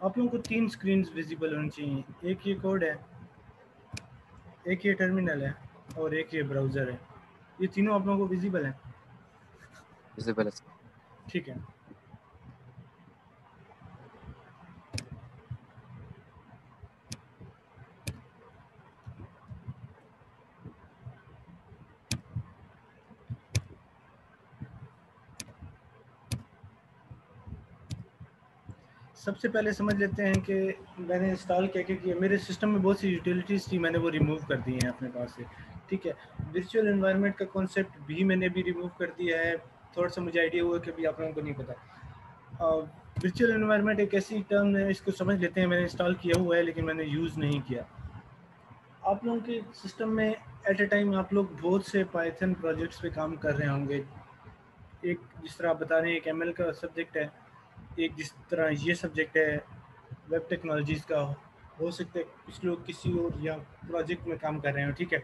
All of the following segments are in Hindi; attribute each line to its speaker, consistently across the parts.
Speaker 1: आप लोगों को 3 स्क्रीन्स विजिबल होनी चाहिए, एक ये कोड है, एक ये टर्मिनल है और एक ये ब्राउज़र है। ये तीनों आप लोगों को विजिबल हैं?
Speaker 2: विजिबल है सर।
Speaker 1: ठीक है। सबसे पहले समझ लेते हैं कि मैंने इंस्टॉल क्या क्या किया। मेरे सिस्टम में बहुत सी यूटिलिटीज़ थी, मैंने वो रिमूव कर दी हैं अपने पास से। ठीक है, वर्चुअल एनवायरनमेंट का कॉन्सेप्ट भी मैंने भी रिमूव कर दिया है। थोड़ा सा मुझे आइडिया हुआ कि अभी आप लोगों को नहीं पता। वर्चुअल एनवायरनमेंट एक ऐसी टर्म है, इसको समझ लेते हैं। मैंने इंस्टॉल किया हुआ है लेकिन मैंने यूज़ नहीं किया। आप लोगों के सिस्टम में एट ए टाइम आप लोग बहुत से पाइथन प्रोजेक्ट्स पे काम कर रहे होंगे। एक जिस तरह आप बता रहे हैं एक एमएल का सब्जेक्ट है, एक जिस तरह ये सब्जेक्ट है वेब टेक्नोलॉजीज़ का, हो सकता है कुछ लोग किसी और या प्रोजेक्ट में काम कर रहे हो। ठीक है,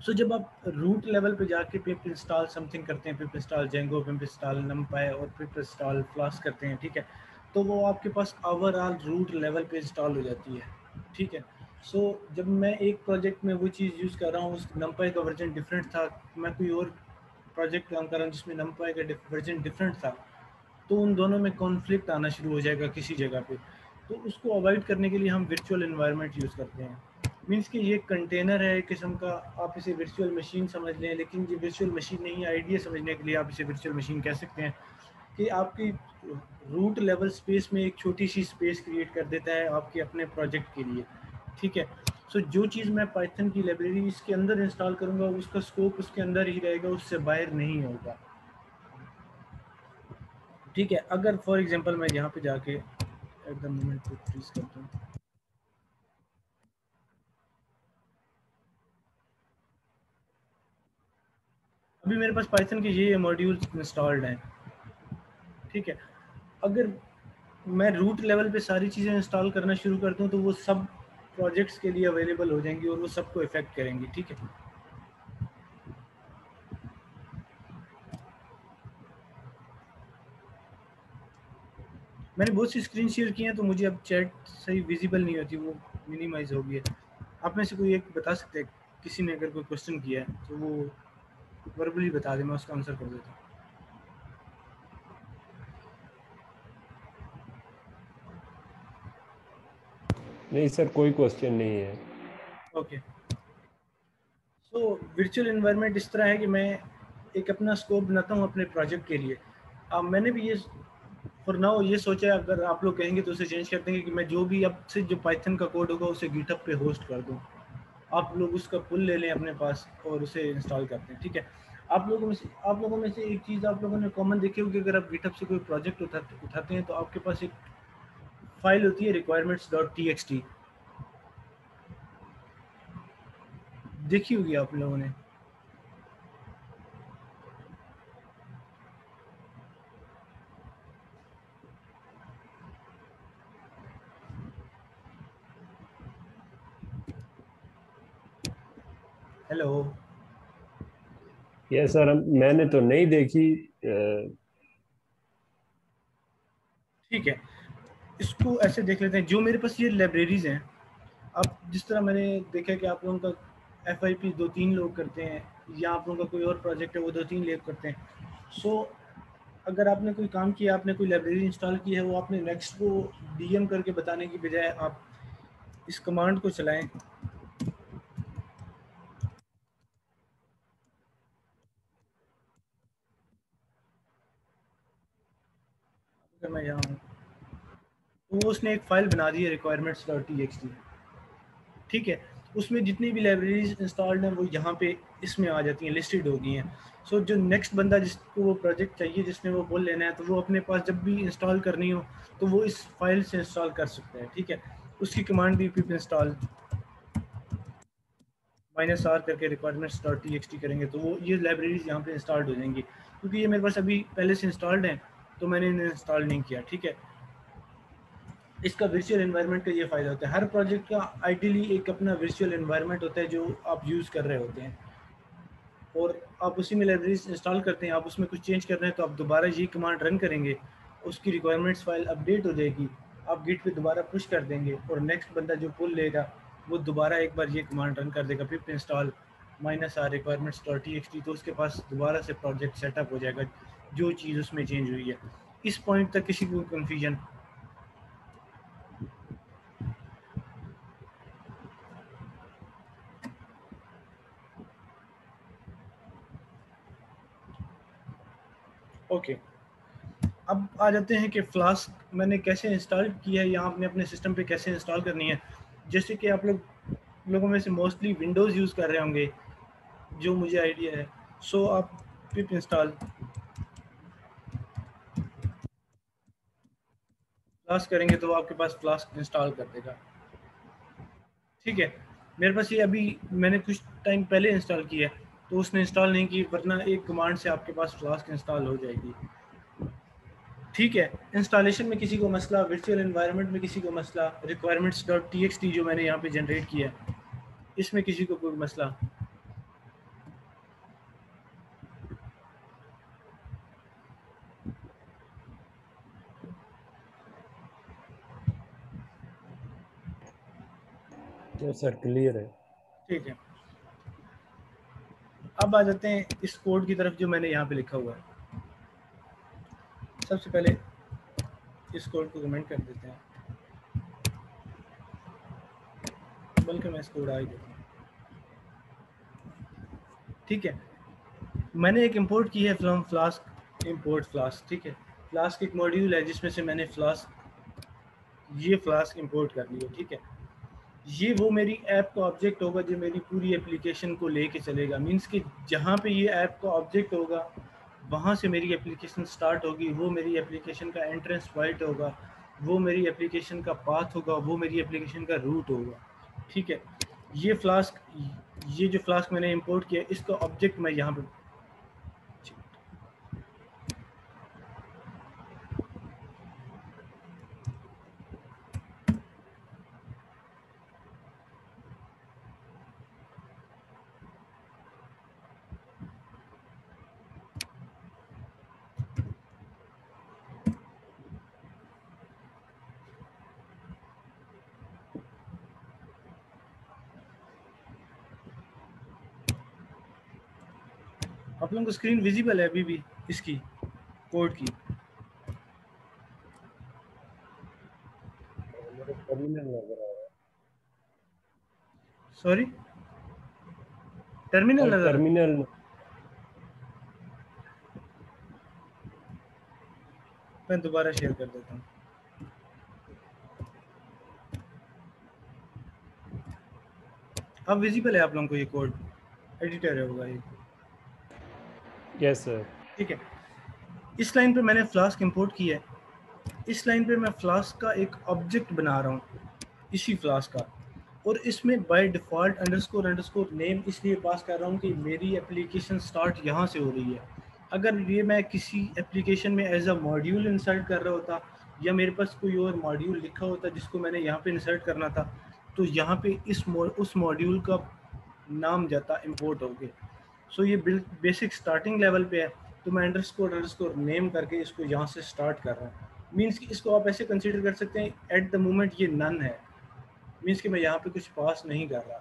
Speaker 1: सो जब आप रूट लेवल पे जाके पिप इंस्टॉल समथिंग करते हैं, पिप इंस्टॉल जेंगो, पिप इंस्टॉल नमपाई और पिप इंस्टॉल फ्लास्क करते हैं, ठीक है, तो वो आपके पास ओवरऑल रूट लेवल पे इंस्टॉल हो जाती है। ठीक है, सो जब मैं एक प्रोजेक्ट में वो चीज़ यूज़ कर रहा हूँ, उस नमपाई का वर्जन डिफरेंट था, मैं कोई और प्रोजेक्ट काम कर रहा हूँ जिसमें नमपाई का वर्जन डिफरेंट था, तो उन दोनों में कॉन्फ्लिक्ट आना शुरू हो जाएगा किसी जगह पे। तो उसको अवॉइड करने के लिए हम वर्चुअल एनवायरनमेंट यूज़ करते हैं। मीन्स कि ये कंटेनर है एक किस्म का, आप इसे वर्चुअल मशीन समझ लें, लेकिन ये वर्चुअल मशीन नहीं है। आइडिया समझने के लिए आप इसे वर्चुअल मशीन कह सकते हैं कि आपकी रूट लेवल स्पेस में एक छोटी सी स्पेस क्रिएट कर देता है आपके अपने प्रोजेक्ट के लिए। ठीक है, सो जो चीज़ मैं पाइथन की लाइब्रेरी इसके अंदर इंस्टॉल करूँगा उसका स्कोप उसके अंदर ही रहेगा, उससे बाहर नहीं होगा। ठीक है, अगर फॉर एग्जांपल मैं यहाँ पे जाके एट द मोमेंट को फ्रीज करता हूँ, अभी मेरे पास पाइथन के ये मॉड्यूल्स इंस्टॉल्ड हैं। ठीक है, अगर मैं रूट लेवल पे सारी चीज़ें इंस्टॉल करना शुरू करता हूँ तो वो सब प्रोजेक्ट्स के लिए अवेलेबल हो जाएंगी और वो सबको इफेक्ट करेंगी। ठीक है, मैंने बहुत सी स्क्रीन शेयर की हैं तो मुझे अब चैट सही विजिबल नहीं होती, वो मिनिमाइज हो गई है। आप में से कोई एक बता सकते हैं, किसी ने अगर कोई क्वेश्चन किया है तो वो वर्बली बता दें, मैं उसका आंसर कर देता हूँ।
Speaker 3: नहीं सर, कोई क्वेश्चन नहीं है।
Speaker 1: ओके, सो वर्चुअल एनवायरनमेंट इस तरह है कि मैं एक अपना स्कोप बनाता हूँ अपने प्रोजेक्ट के लिए। अब मैंने भी ये फॉर नाउ ये सोचा है, अगर आप लोग कहेंगे तो उसे चेंज कर देंगे कि मैं जो भी अब से जो पाइथन का कोड होगा उसे गिटहब पे होस्ट कर दूँ। आप लोग उसका पुल ले लें अपने पास और उसे इंस्टॉल करते हैं। ठीक है, आप लोगों में से एक चीज़ आप लोगों ने कॉमन देखी होगी, अगर आप गिटहब से कोई प्रोजेक्ट उठाते हैं तो आपके पास एक फाइल होती है requirements.txt, देखी होगी आप लोगों ने। हेलो,
Speaker 3: यस सर, मैंने तो नहीं देखी।
Speaker 1: ठीक है, इसको ऐसे देख लेते हैं। जो मेरे पास ये लाइब्रेरीज हैं, अब जिस तरह मैंने देखा कि आप लोगों का FIP 2-3 लोग करते हैं, या आप लोगों का कोई और प्रोजेक्ट है वो 2-3 लोग करते हैं। सो अगर आपने कोई काम किया, आपने कोई लाइब्रेरी इंस्टॉल की है, वो आपने नेक्स्ट को DM करके बताने की बजाय आप इस कमांड को चलाएं। अगर मैं यहाँ हूँ तो उसने एक फ़ाइल बना दी है requirements.txt। ठीक है, उसमें जितनी भी लाइब्रेरीज इंस्टॉल्ड हैं वो यहाँ पे इसमें आ जाती हैं, लिस्टेड हो गई हैं। सो जो नेक्स्ट बंदा जिसको वो प्रोजेक्ट चाहिए, जिसने वो बोल लेना है, तो वो अपने पास जब भी इंस्टॉल करनी हो तो वो इस फाइल से इंस्टॉल कर सकता है। ठीक है, उसकी कमांड भी पिप इंस्टॉल -r करके requirements.txt करेंगे तो वो ये लाइब्रेरीज यहाँ पे इंस्टॉल्ड हो जाएंगी। क्योंकि ये मेरे पास अभी पहले से इंस्टॉल्ड हैं तो मैंने इन्हें इंस्टॉल नहीं किया। ठीक है, इसका वर्चुअल एनवायरनमेंट का ये फ़ायदा होता है। हर प्रोजेक्ट का आइडियली एक अपना वर्चुअल एनवायरनमेंट होता है जो आप यूज़ कर रहे होते हैं, और आप उसी में लाइब्रेरीज इंस्टॉल करते हैं। आप उसमें कुछ चेंज कर रहे हैं तो आप दोबारा ये कमांड रन करेंगे, उसकी रिक्वायरमेंट्स फाइल अपडेट हो जाएगी, आप गिट पे दोबारा पुश कर देंगे और नेक्स्ट बंदा जो पुल लेगा वो दोबारा एक बार ये कमांड रन कर देगा पिप इंस्टॉल -r requirements.txt, तो उसके पास दोबारा से प्रोजेक्ट सेटअप हो जाएगा जो चीज़ उसमें चेंज हुई है। इस पॉइंट तक किसी को कन्फ्यूजन? ओके, अब आ जाते हैं कि फ्लास्क मैंने कैसे इंस्टॉल किया है या आपने अपने सिस्टम पे कैसे इंस्टॉल करनी है। जैसे कि आप लोगों में से मोस्टली विंडोज़ यूज़ कर रहे होंगे, जो मुझे आइडिया है। सो आप पिप इंस्टॉल फ्लास्क करेंगे तो आपके पास फ्लास्क इंस्टॉल कर देगा। ठीक है, मेरे पास ये अभी मैंने कुछ टाइम पहले इंस्टॉल किया है तो उसने इंस्टॉल नहीं की, वरना एक कमांड से आपके पास फ्लास्क इंस्टॉल हो जाएगी। ठीक है, इंस्टॉलेशन में किसी को मसला, वर्चुअल एनवायरनमेंट में किसी को मसला, requirements.txt जो मैंने यहाँ पे जनरेट किया है इसमें किसी को कोई मसला?
Speaker 3: तो सर क्लियर है।
Speaker 1: ठीक है, अब आ जाते हैं इस कोड की तरफ जो मैंने यहाँ पे लिखा हुआ है। सबसे पहले इस कोड को कमेंट कर देते हैं, बल्कि मैं इस कोड आ ही देता हूँ। ठीक है, मैंने एक इंपोर्ट की है फ्रॉम फ्लास्क, इंपोर्ट फ्लास्क। ठीक है, फ्लास्क एक मॉड्यूल है जिसमें से मैंने ये फ्लास्क इंपोर्ट कर लिया। ठीक है, ये वो मेरी ऐप का ऑब्जेक्ट होगा जो मेरी पूरी एप्लीकेशन को लेके चलेगा। मींस कि जहाँ पे ये ऐप का ऑब्जेक्ट होगा वहाँ से मेरी एप्लीकेशन स्टार्ट होगी, वो मेरी एप्लीकेशन का एंट्रेंस पॉइंट होगा, वो मेरी एप्लीकेशन का पाथ होगा, वो मेरी एप्लीकेशन का रूट होगा। ठीक है, ये जो फ्लास्क मैंने इंपोर्ट किया इसका ऑब्जेक्ट मैं यहाँ पे आप लोगों को स्क्रीन विजिबल है अभी भी इसकी कोड की?
Speaker 3: टर्मिनल नजर आ रहा
Speaker 1: सॉरी, टर्मिनल
Speaker 3: है
Speaker 1: नजर?
Speaker 3: टर्मिनल।
Speaker 1: मैं दोबारा शेयर कर देता हूँ। अब विजिबल है आप लोगों को ये कोड? एडिटर है होगा ये।
Speaker 3: Yes sir.
Speaker 1: ठीक है, इस लाइन पे मैंने फ्लास्क इंपोर्ट किया है। इस लाइन पे मैं फ्लास्क का एक ऑब्जेक्ट बना रहा हूँ, इसी फ्लास्क का, और इसमें बाय डिफ़ॉल्ट अंडरस्कोर नेम इसलिए पास कर रहा हूँ कि मेरी एप्लीकेशन स्टार्ट यहाँ से हो रही है। अगर ये मैं किसी एप्लीकेशन में एज अ मॉड्यूल इंसर्ट कर रहा होता या मेरे पास कोई और मॉड्यूल लिखा होता जिसको मैंने यहाँ पे इंसर्ट करना था, तो यहाँ पे उस मॉड्यूल का नाम जाता इंपोर्ट हो गया। सो ये बेसिक स्टार्टिंग लेवल पे है, तो मैं अंडरस्कोर नेम करके इसको यहाँ से स्टार्ट कर रहा हूँ। मीन्स कि इसको आप ऐसे कंसीडर कर सकते हैं एट द मोमेंट ये नन है। मीन्स कि मैं यहाँ पे कुछ पास नहीं कर रहा,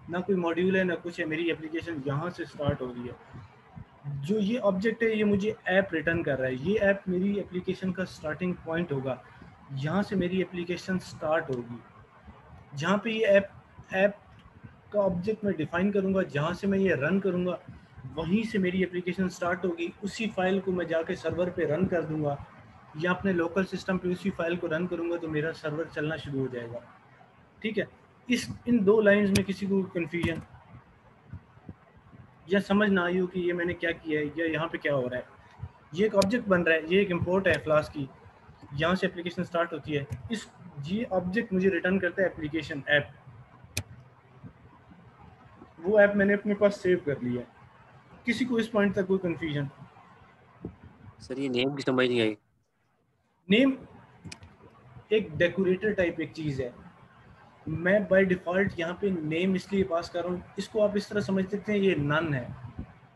Speaker 1: ना कोई मॉड्यूल है ना कुछ है, मेरी एप्लीकेशन यहाँ से स्टार्ट हो रही है। जो ये ऑब्जेक्ट है ये मुझे ऐप रिटर्न कर रहा है, ये ऐप मेरी एप्लीकेशन का स्टार्टिंग पॉइंट होगा, यहाँ से मेरी एप्लीकेशन स्टार्ट होगी। जहाँ पे ये ऐप का ऑब्जेक्ट मैं डिफाइन करूँगा, जहाँ से मैं ये रन करूँगा वहीं से मेरी एप्लीकेशन स्टार्ट होगी। उसी फाइल को मैं जाके सर्वर पे रन कर दूँगा या अपने लोकल सिस्टम पे उसी फाइल को रन करूँगा तो मेरा सर्वर चलना शुरू हो जाएगा। ठीक है, इन दो लाइंस में किसी को कन्फ्यूजन या समझ ना आई हो कि ये मैंने क्या किया है या यहाँ पे क्या हो रहा है? ये एक ऑब्जेक्ट बन रहा है, ये एक इंपोर्ट है फ्लास्क की, यहाँ से एप्लीकेशन स्टार्ट होती है। ये ऑब्जेक्ट मुझे रिटर्न करता है एप्लीकेशन ऐप, वो ऐप मैंने अपने पास सेव कर लिया है। किसी को इस पॉइंट तक कोई कन्फ्यूजन?
Speaker 2: सर ये नेम की समझ नहीं आई।
Speaker 1: नेम एक डेकोरेटर टाइप एक चीज़ है। मैं बाय डिफ़ॉल्ट यहाँ पे नेम इसलिए पास कर रहा हूँ, इसको आप इस तरह समझ सकते हैं ये नन है।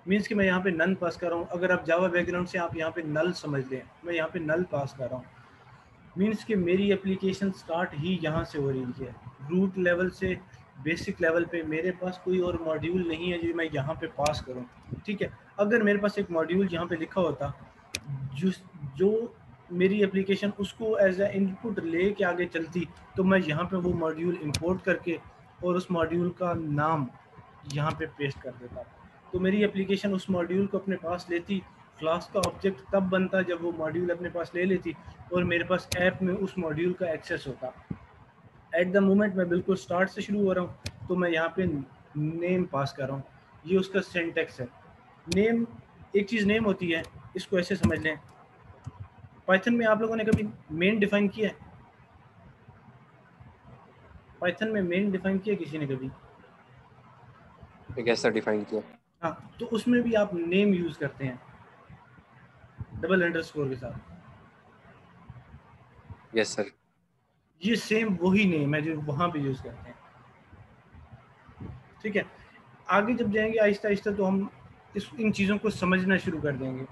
Speaker 1: मीन्स कि मैं यहाँ पे नन पास कर रहा हूँ। अगर आप जावा बैकग्राउंड से आप यहाँ पे नल समझ लें, मैं यहाँ पे नल पास कर रहा हूँ। मीन्स कि मेरी एप्लीकेशन स्टार्ट ही यहाँ से हो रही है, रूट लेवल से बेसिक लेवल पे। मेरे पास कोई और मॉड्यूल नहीं है जो मैं यहाँ पे पास करूँ, ठीक है। अगर मेरे पास एक मॉड्यूल यहाँ पे लिखा होता जो जो मेरी एप्लीकेशन उसको एज ए इनपुट ले के आगे चलती, तो मैं यहाँ पे वो मॉड्यूल इंपोर्ट करके और उस मॉड्यूल का नाम यहाँ पे पेस्ट कर देता, तो मेरी एप्लीकेशन उस मॉड्यूल को अपने पास लेती। फ्लास्क का ऑब्जेक्ट तब बनता जब वो मॉड्यूल अपने पास ले लेती और मेरे पास ऐप में उस मॉड्यूल का एक्सेस होता। एट द मोमेंट मैं बिल्कुल स्टार्ट से शुरू हो रहा हूँ, तो मैं यहाँ पे नेम पास कर रहा हूँ, ये उसका सिंटैक्स है। नेम, एक चीज़ नेम होती है, इसको ऐसे समझ लें। पाइथन में आप लोगों ने कभी मेन डिफाइन किया है? पाइथन में मेन डिफाइन किया किसी ने कभी?
Speaker 2: कैसा डिफाइन किया?
Speaker 1: हाँ, तो उसमें भी आप नेम यूज करते हैं डबल अंडरस्कोर के साथ।
Speaker 2: Yes sir.
Speaker 1: ये सेम वही नेम है जो वहां पे यूज करते हैं, ठीक है। आगे जब जाएंगे आहिस्ता आहिस्ता तो हम इन चीज़ों को समझना शुरू कर देंगे,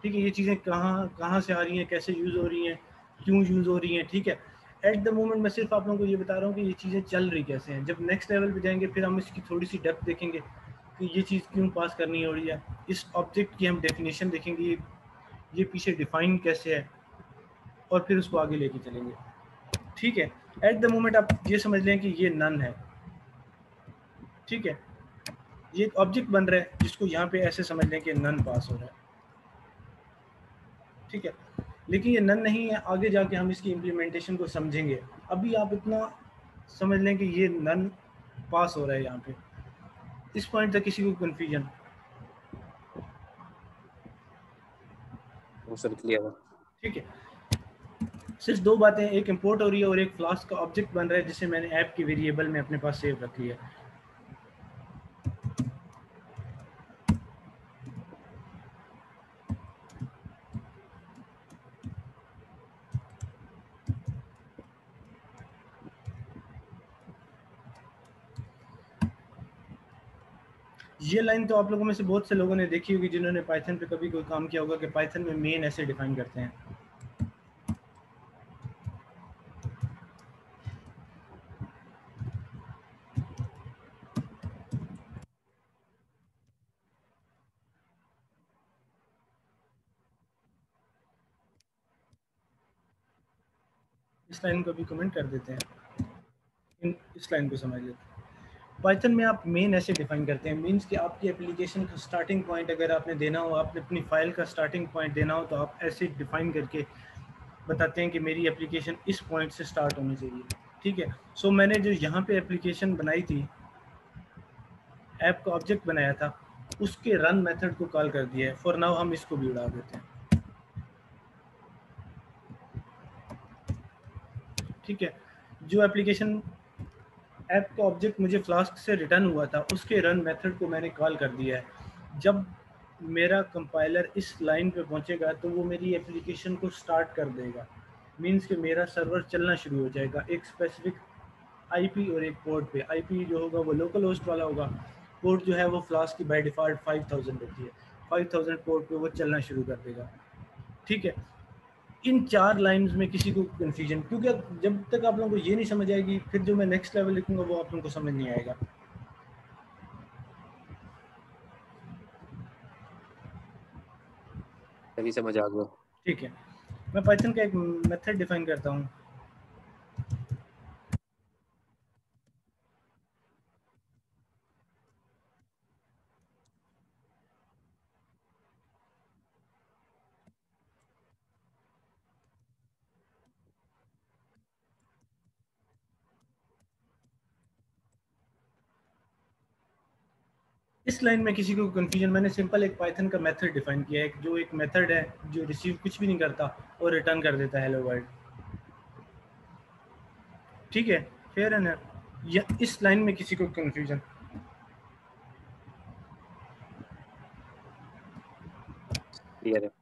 Speaker 1: ठीक है। ये चीज़ें कहाँ से आ रही हैं, कैसे यूज़ हो रही हैं, क्यों यूज़ हो रही हैं, ठीक है। एट द मोमेंट मैं सिर्फ आप लोगों को ये बता रहा हूँ कि ये चीज़ें चल रही कैसे हैं। जब नेक्स्ट लेवल पे जाएंगे फिर हम इसकी थोड़ी सी डेप्थ देखेंगे कि ये चीज़ क्यों पास करनी हो रही है। इस ऑब्जेक्ट की हम डेफिनेशन देखेंगे, ये पीछे डिफाइन कैसे है, और फिर उसको आगे लेके चलेंगे, ठीक है। एट द मोमेंट आप ये समझ लें कि ये नन है, ठीक है। ये एक ऑब्जेक्ट बन रहा है जिसको यहाँ पे ऐसे समझ लें कि नन पास हो रहा है, ठीक है। लेकिन ये नन नहीं है, आगे जाके हम इसकी इम्प्लीमेंटेशन को समझेंगे। अभी आप इतना समझ लें कि ये नन पास हो रहा है यहाँ पे। इस पॉइंट तक किसी को कंफ्यूजन?
Speaker 2: सर क्लियर है।
Speaker 1: ठीक है। सिर्फ दो बातें, एक इंपोर्ट हो रही है और एक फ्लास्क का ऑब्जेक्ट बन रहा है जिसे मैंने ऐप की वेरिएबल में अपने पास सेव रख लिया है। ये लाइन तो आप लोगों में से बहुत से लोगों ने देखी होगी जिन्होंने पाइथन पे कभी कोई काम किया होगा कि पाइथन में मेन ऐसे डिफाइन करते हैं। इस लाइन को भी कमेंट कर देते हैं, इस लाइन को समझ लेते हैं। पाइथन में आप मेन ऐसे डिफाइन करते हैं, मीन्स कि आपकी एप्लीकेशन का स्टार्टिंग पॉइंट अगर आपने देना हो, आपने अपनी फाइल का स्टार्टिंग पॉइंट देना हो, तो आप ऐसे डिफाइन करके बताते हैं कि मेरी एप्लीकेशन इस पॉइंट से स्टार्ट होनी चाहिए, ठीक है। सो मैंने जो यहाँ पे एप्लीकेशन बनाई थी, ऐप का ऑब्जेक्ट बनाया था, उसके रन मेथड को कॉल कर दिया है। फॉर नाउ हम इसको भी उड़ा देते हैं, ठीक है। जो एप्लीकेशन ऐप का ऑब्जेक्ट मुझे फ्लास्क से रिटर्न हुआ था, उसके रन मेथड को मैंने कॉल कर दिया है। जब मेरा कंपाइलर इस लाइन पे पहुंचेगा तो वो मेरी एप्लीकेशन को स्टार्ट कर देगा, मींस कि मेरा सर्वर चलना शुरू हो जाएगा एक स्पेसिफिक आईपी और एक पोर्ट पे। आईपी जो होगा वो लोकल होस्ट वाला होगा, पोर्ट जो है वो फ्लास्क की बाय डिफ़ॉल्ट 5000 रहती है। 5000 पोर्ट पे वो चलना शुरू कर देगा, ठीक है। इन 4 लाइन्स में किसी को कंफ्यूजन, क्योंकि जब तक आप लोगों को ये नहीं समझ आएगी फिर जो मैं नेक्स्ट लेवल लिखूंगा वो आप लोगों को समझ नहीं आएगा।
Speaker 2: सही समझ आ गया।
Speaker 1: ठीक है, मैं पाइथन का एक मेथड डिफाइन करता हूँ। इस लाइन में किसी को कंफ्यूजन, मैंने सिंपल एक पाइथन का मेथड डिफाइन किया है, जो एक मेथड है जो रिसीव कुछ भी नहीं करता और रिटर्न कर देता है हेलो वर्ल्ड, ठीक है। फेयर है ना? या इस लाइन में किसी को कंफ्यूजन?
Speaker 2: क्लियर है।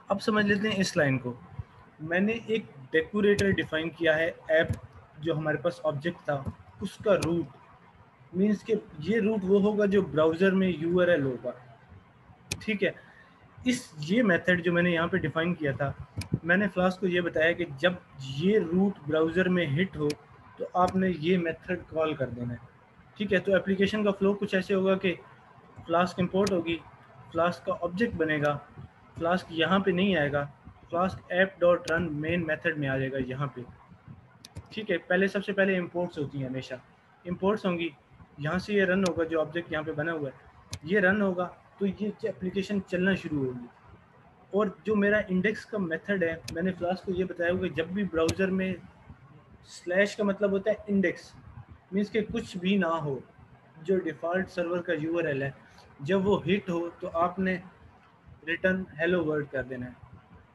Speaker 1: अब समझ लेते हैं इस लाइन को। मैंने एक डेकोरेटर डिफाइन किया है ऐप, जो हमारे पास ऑब्जेक्ट था उसका रूट मीन्स कि ये रूट वो होगा जो ब्राउज़र में URL होगा, ठीक है। ये मेथड जो मैंने यहाँ पे डिफाइन किया था, मैंने फ्लास्क को ये बताया कि जब ये रूट ब्राउज़र में हिट हो तो आपने ये मेथड कॉल कर देना है, ठीक है। तो एप्लीकेशन का फ्लो कुछ ऐसे होगा कि फ्लास्क इंपोर्ट होगी, फ्लास्क का ऑब्जेक्ट बनेगा, फ्लास्क यहाँ पे नहीं आएगा, flask app dot run main method में आ जाएगा यहाँ पे, ठीक है। पहले सबसे पहले इंपोर्ट्स होती हैं, हमेशा इंपोर्ट्स होंगी, यहाँ से ये रन होगा, जो ऑब्जेक्ट यहाँ पे बना हुआ है ये रन होगा, तो ये एप्लीकेशन चलना शुरू होगी। और जो मेरा इंडेक्स का मेथड है, मैंने फ्लास्क को ये बताया हुआ कि जब भी ब्राउज़र में स्लैश का मतलब होता है इंडेक्स, मीन्स के कुछ भी ना हो, जो डिफ़ॉल्ट सर्वर का URL है, जब वो हिट हो तो आपने रिटर्न हेलो वर्ल्ड कर देना है,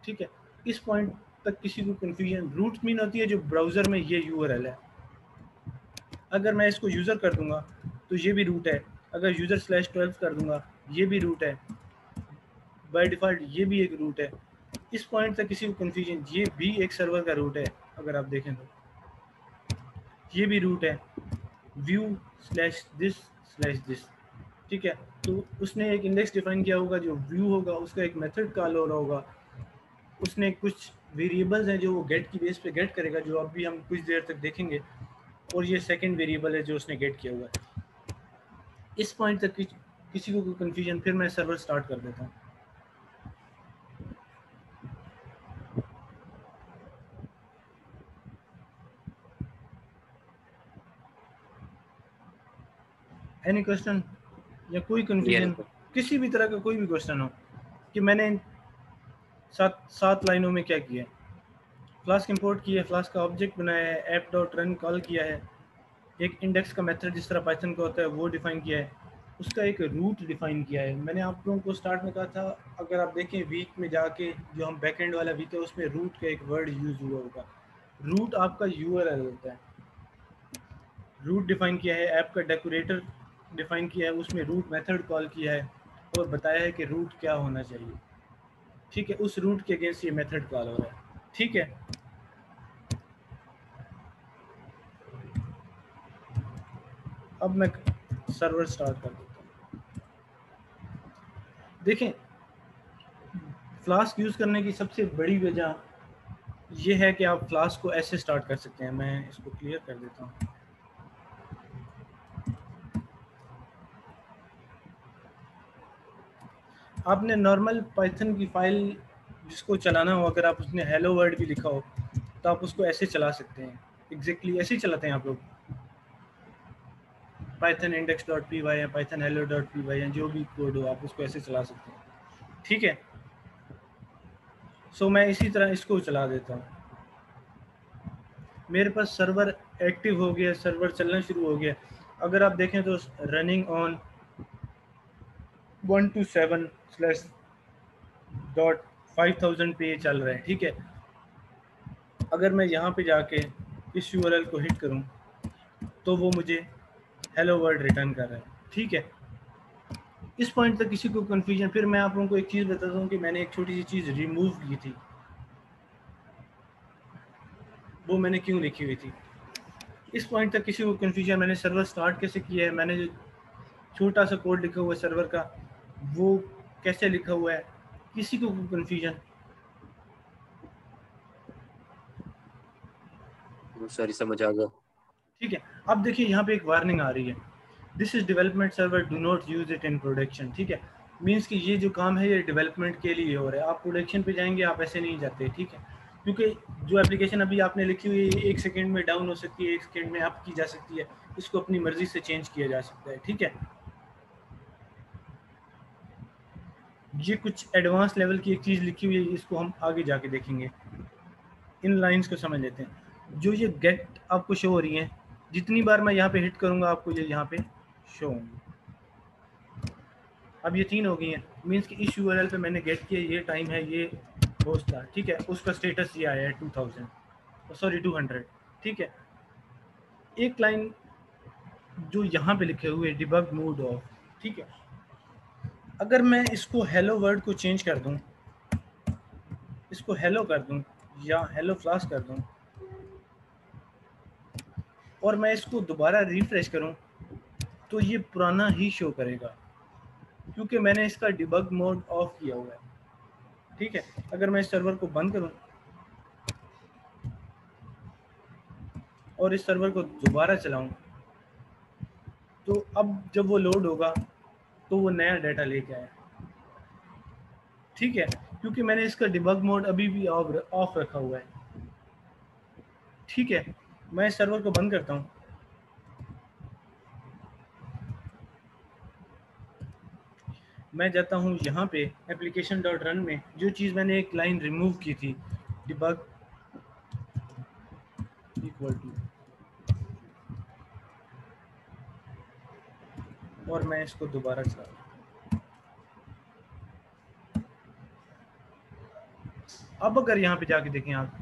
Speaker 1: ठीक है। इस पॉइंट तक किसी को कन्फ्यूजन, रूट मीन होती है जो ब्राउज़र में ये URL है। अगर मैं इसको यूज़र कर दूंगा तो ये भी रूट है, अगर यूज़र/12 कर दूंगा ये भी रूट है, बाय डिफ़ॉल्ट ये भी एक रूट है। इस पॉइंट तक किसी को कन्फ्यूजन, ये भी एक सर्वर का रूट है, अगर आप देखें तो ये भी रूट है, view/this/this, ठीक है। तो उसने एक इंडेक्स डिफाइन किया होगा, जो व्यू होगा उसका एक मेथड कॉल हो रहा होगा, उसने कुछ वेरिएबल्स हैं जो वो गेट की बेस पे गेट करेगा, जो अभी हम कुछ देर तक देखेंगे, और ये सेकंड वेरिएबल है जो उसने गेट किया हुआ है। इस पॉइंट तक किसी को कन्फ्यूजन, फिर मैं सर्वर स्टार्ट कर देता हूँ। एनी क्वेश्चन या कोई कन्फ्यूजन, किसी भी तरह का कोई भी क्वेश्चन हो कि मैंने सात लाइनों में क्या किया है, फ्लास्क इंपोर्ट किया है, फ्लास्क का ऑब्जेक्ट बनाया है, ऐप डॉट रन कॉल किया है, एक इंडेक्स का मेथड जिस तरह पाइथन का होता है वो डिफाइन किया है, उसका एक रूट डिफाइन किया है। मैंने आप लोगों को स्टार्ट में कहा था, अगर आप देखें वीक में जाके जो हम बैकएंड वाला वीक है उसमें रूट का एक वर्ड यूज हुआ होगा, रूट आपका URL होता है। रूट डिफाइन किया है, ऐप का डेकोरेटर डिफाइन किया है, उसमें रूट मेथड कॉल किया है और बताया है कि रूट क्या होना चाहिए, ठीक है। उस रूट के अगेंस्ट ये मेथड कॉल हो रहा है, ठीक है। अब मैं सर्वर स्टार्ट कर देता हूँ। देखें, फ्लास्क यूज़ करने की सबसे बड़ी वजह ये है कि आप फ्लास्क को ऐसे स्टार्ट कर सकते हैं। मैं इसको क्लियर कर देता हूँ। आपने नॉर्मल पाइथन की फाइल जिसको चलाना हो, अगर आप उसने हेलो वर्ल्ड भी लिखा हो तो आप उसको ऐसे चला सकते हैं, एग्जैक्टली ऐसे ही चलाते हैं आप लोग, पाइथन index.py या पाइथन hello.py या जो भी कोड हो आप उसको ऐसे चला सकते हैं, ठीक है। सो मैं इसी तरह इसको चला देता हूँ। मेरे पास सर्वर एक्टिव हो गया, सर्वर चलना शुरू हो गया। अगर आप देखें तो रनिंग ऑन 127/5000 पे चल रहा है, ठीक है। अगर मैं यहाँ पे जाके इस URL को हिट करूँ तो वो मुझे हेलो वर्ल्ड रिटर्न कर रहा है, ठीक है। इस पॉइंट तक किसी को कन्फ्यूजन, फिर मैं आप लोगों को एक चीज़ बताता हूँ कि मैंने एक छोटी सी चीज़ रिमूव की थी, वो मैंने क्यों लिखी हुई थी। इस पॉइंट तक किसी को कन्फ्यूजन, मैंने सर्वर स्टार्ट कैसे किया है, मैंने जो छोटा सा कोड लिखा हुआ है सर्वर का वो कैसे लिखा हुआ है, किसी को कन्फ्यूजन?
Speaker 2: सॉरी, समझ आ गया,
Speaker 1: ठीक है। अब देखिए यहाँ पे एक वार्निंग आ रही है, this is development server, do not use it in production, ठीक है। मीन्स कि ये जो काम है ये डेवलपमेंट के लिए हो रहा है, आप प्रोडक्शन पे जाएंगे आप ऐसे नहीं जाते, ठीक है। क्योंकि जो एप्लीकेशन अभी आपने लिखी हुई है 1 सेकेंड में डाउन हो सकती है, 1 सेकेंड में अप की जा सकती है, इसको अपनी मर्जी से चेंज किया जा सकता है, ठीक है। ये कुछ एडवांस लेवल की एक चीज़ लिखी हुई है, इसको हम आगे जाके देखेंगे। इन लाइंस को समझ लेते हैं। जो ये गेट आपको शो हो रही है, जितनी बार मैं यहाँ पे हिट करूँगा आपको ये यहाँ पे शो होंगी। अब ये 3 हो गई हैं, मीन्स कि इस URL पे मैंने गेट किया, ये टाइम है, ये होस्ट था, ठीक है। उसका स्टेटस ये आया है 200, ठीक है। एक लाइन जो यहाँ पे लिखे हुए डिबग मोड ऑफ, ठीक है। अगर मैं इसको हेलो वर्ड को चेंज कर दूँ, इसको हेलो कर दूँ या हेलो फ्लास्क कर दूँ, और मैं इसको दोबारा रिफ्रेश करूं तो ये पुराना ही शो करेगा, क्योंकि मैंने इसका डिबग मोड ऑफ किया हुआ है। ठीक है, अगर मैं इस सर्वर को बंद करूं और इस सर्वर को दोबारा चलाऊं तो अब जब वो लोड होगा तो वो नया डाटा लेके आया। ठीक है, क्योंकि मैंने इसका डिबग मोड अभी भी ऑफ रखा हुआ है। ठीक है, मैं इस सर्वर को बंद करता हूं। मैं जाता हूं यहाँ पे एप्लीकेशन डॉट रन में, जो चीज़ मैंने एक लाइन रिमूव की थी, डिबग इक्वल टू, और मैं इसको दोबारा चलाता हूं। अब अगर यहाँ पे जाके देखें आप,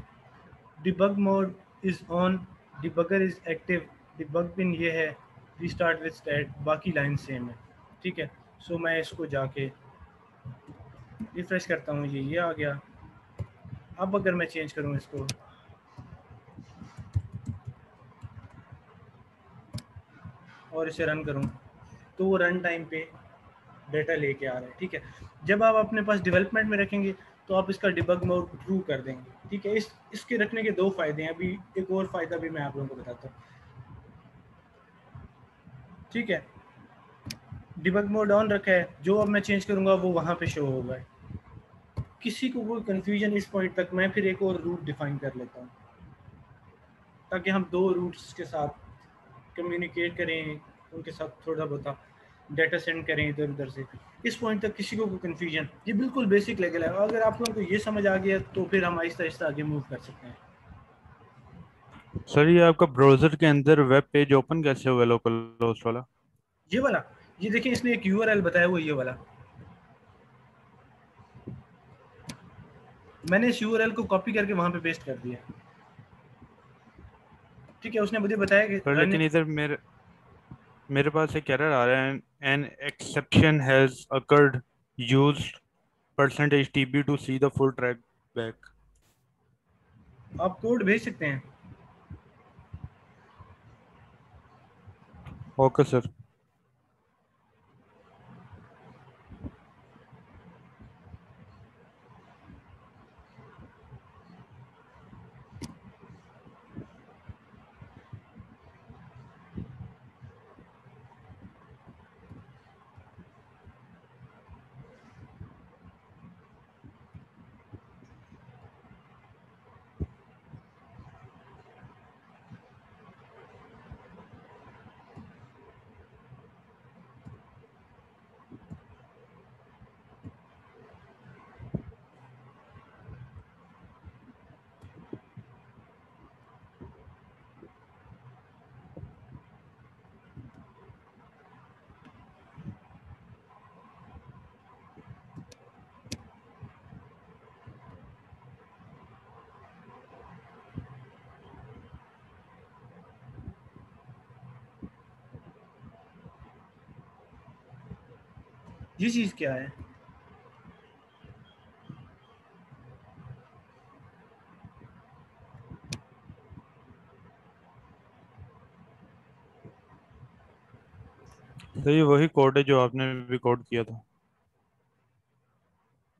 Speaker 1: debug mode is on, debugger is active, debug pin ये है, रीस्टार्ट विद स्टैट, बाकी लाइन सेम है। ठीक है, सो मैं इसको जाके रिफ्रेश करता हूँ, ये आ गया। अब अगर मैं चेंज करूँ इसको, और इसे रन करूँ, तो वो रन टाइम पे डेटा लेके आ रहा है। ठीक है, जब आप अपने पास डेवलपमेंट में रखेंगे तो आप इसका डिबग मोड ट्रू कर देंगे। ठीक है, इसके रखने के दो फायदे हैं। अभी एक और फायदा भी मैं आप लोगों को बताता हूँ। ठीक है, डिबग मोड ऑन रखा है, जो अब मैं चेंज करूंगा वो वहां पे शो होगा। किसी को कोई कंफ्यूजन इस पॉइंट तक, मैं फिर एक और रूट डिफाइन कर लेता हूँ, ताकि हम दो रूट्स के साथ कम्युनिकेट करें, उनके साथ थोड़ा बहुत डाटा सेंड करें इधर उधर से। इस पॉइंट तक किसी को कोई कन्फ्यूजन, ये बिल्कुल बेसिक लेवल है। अगर आप लोगों को ये समझ आ गया तो फिर हम आहिस्ता आहिस्ता आगे मूव कर सकते हैं।
Speaker 4: सर ये आपका ब्राउजर के अंदर वेब पेज ओपन कैसे हुआ लोकल होस्ट वाला?
Speaker 1: ये वाला, ये देखिए इसने एक यूआरएल बताया हुआ, ये वाला मैंने इस यूआरएल को कॉपी करके वहां पे पेस्ट कर दिया। ठीक है, उसने मुझे बताया कि
Speaker 4: सर लेकिन इधर मेरे मेरे पास एक एरर आ रहा है, an exception has occurred, used %tb to see the full traceback.
Speaker 1: आप कोड भेज सकते हैं।
Speaker 4: Okay sir.
Speaker 1: ये चीज़ क्या है?
Speaker 4: तो ये वही कोड है जो आपने भी कोड किया था।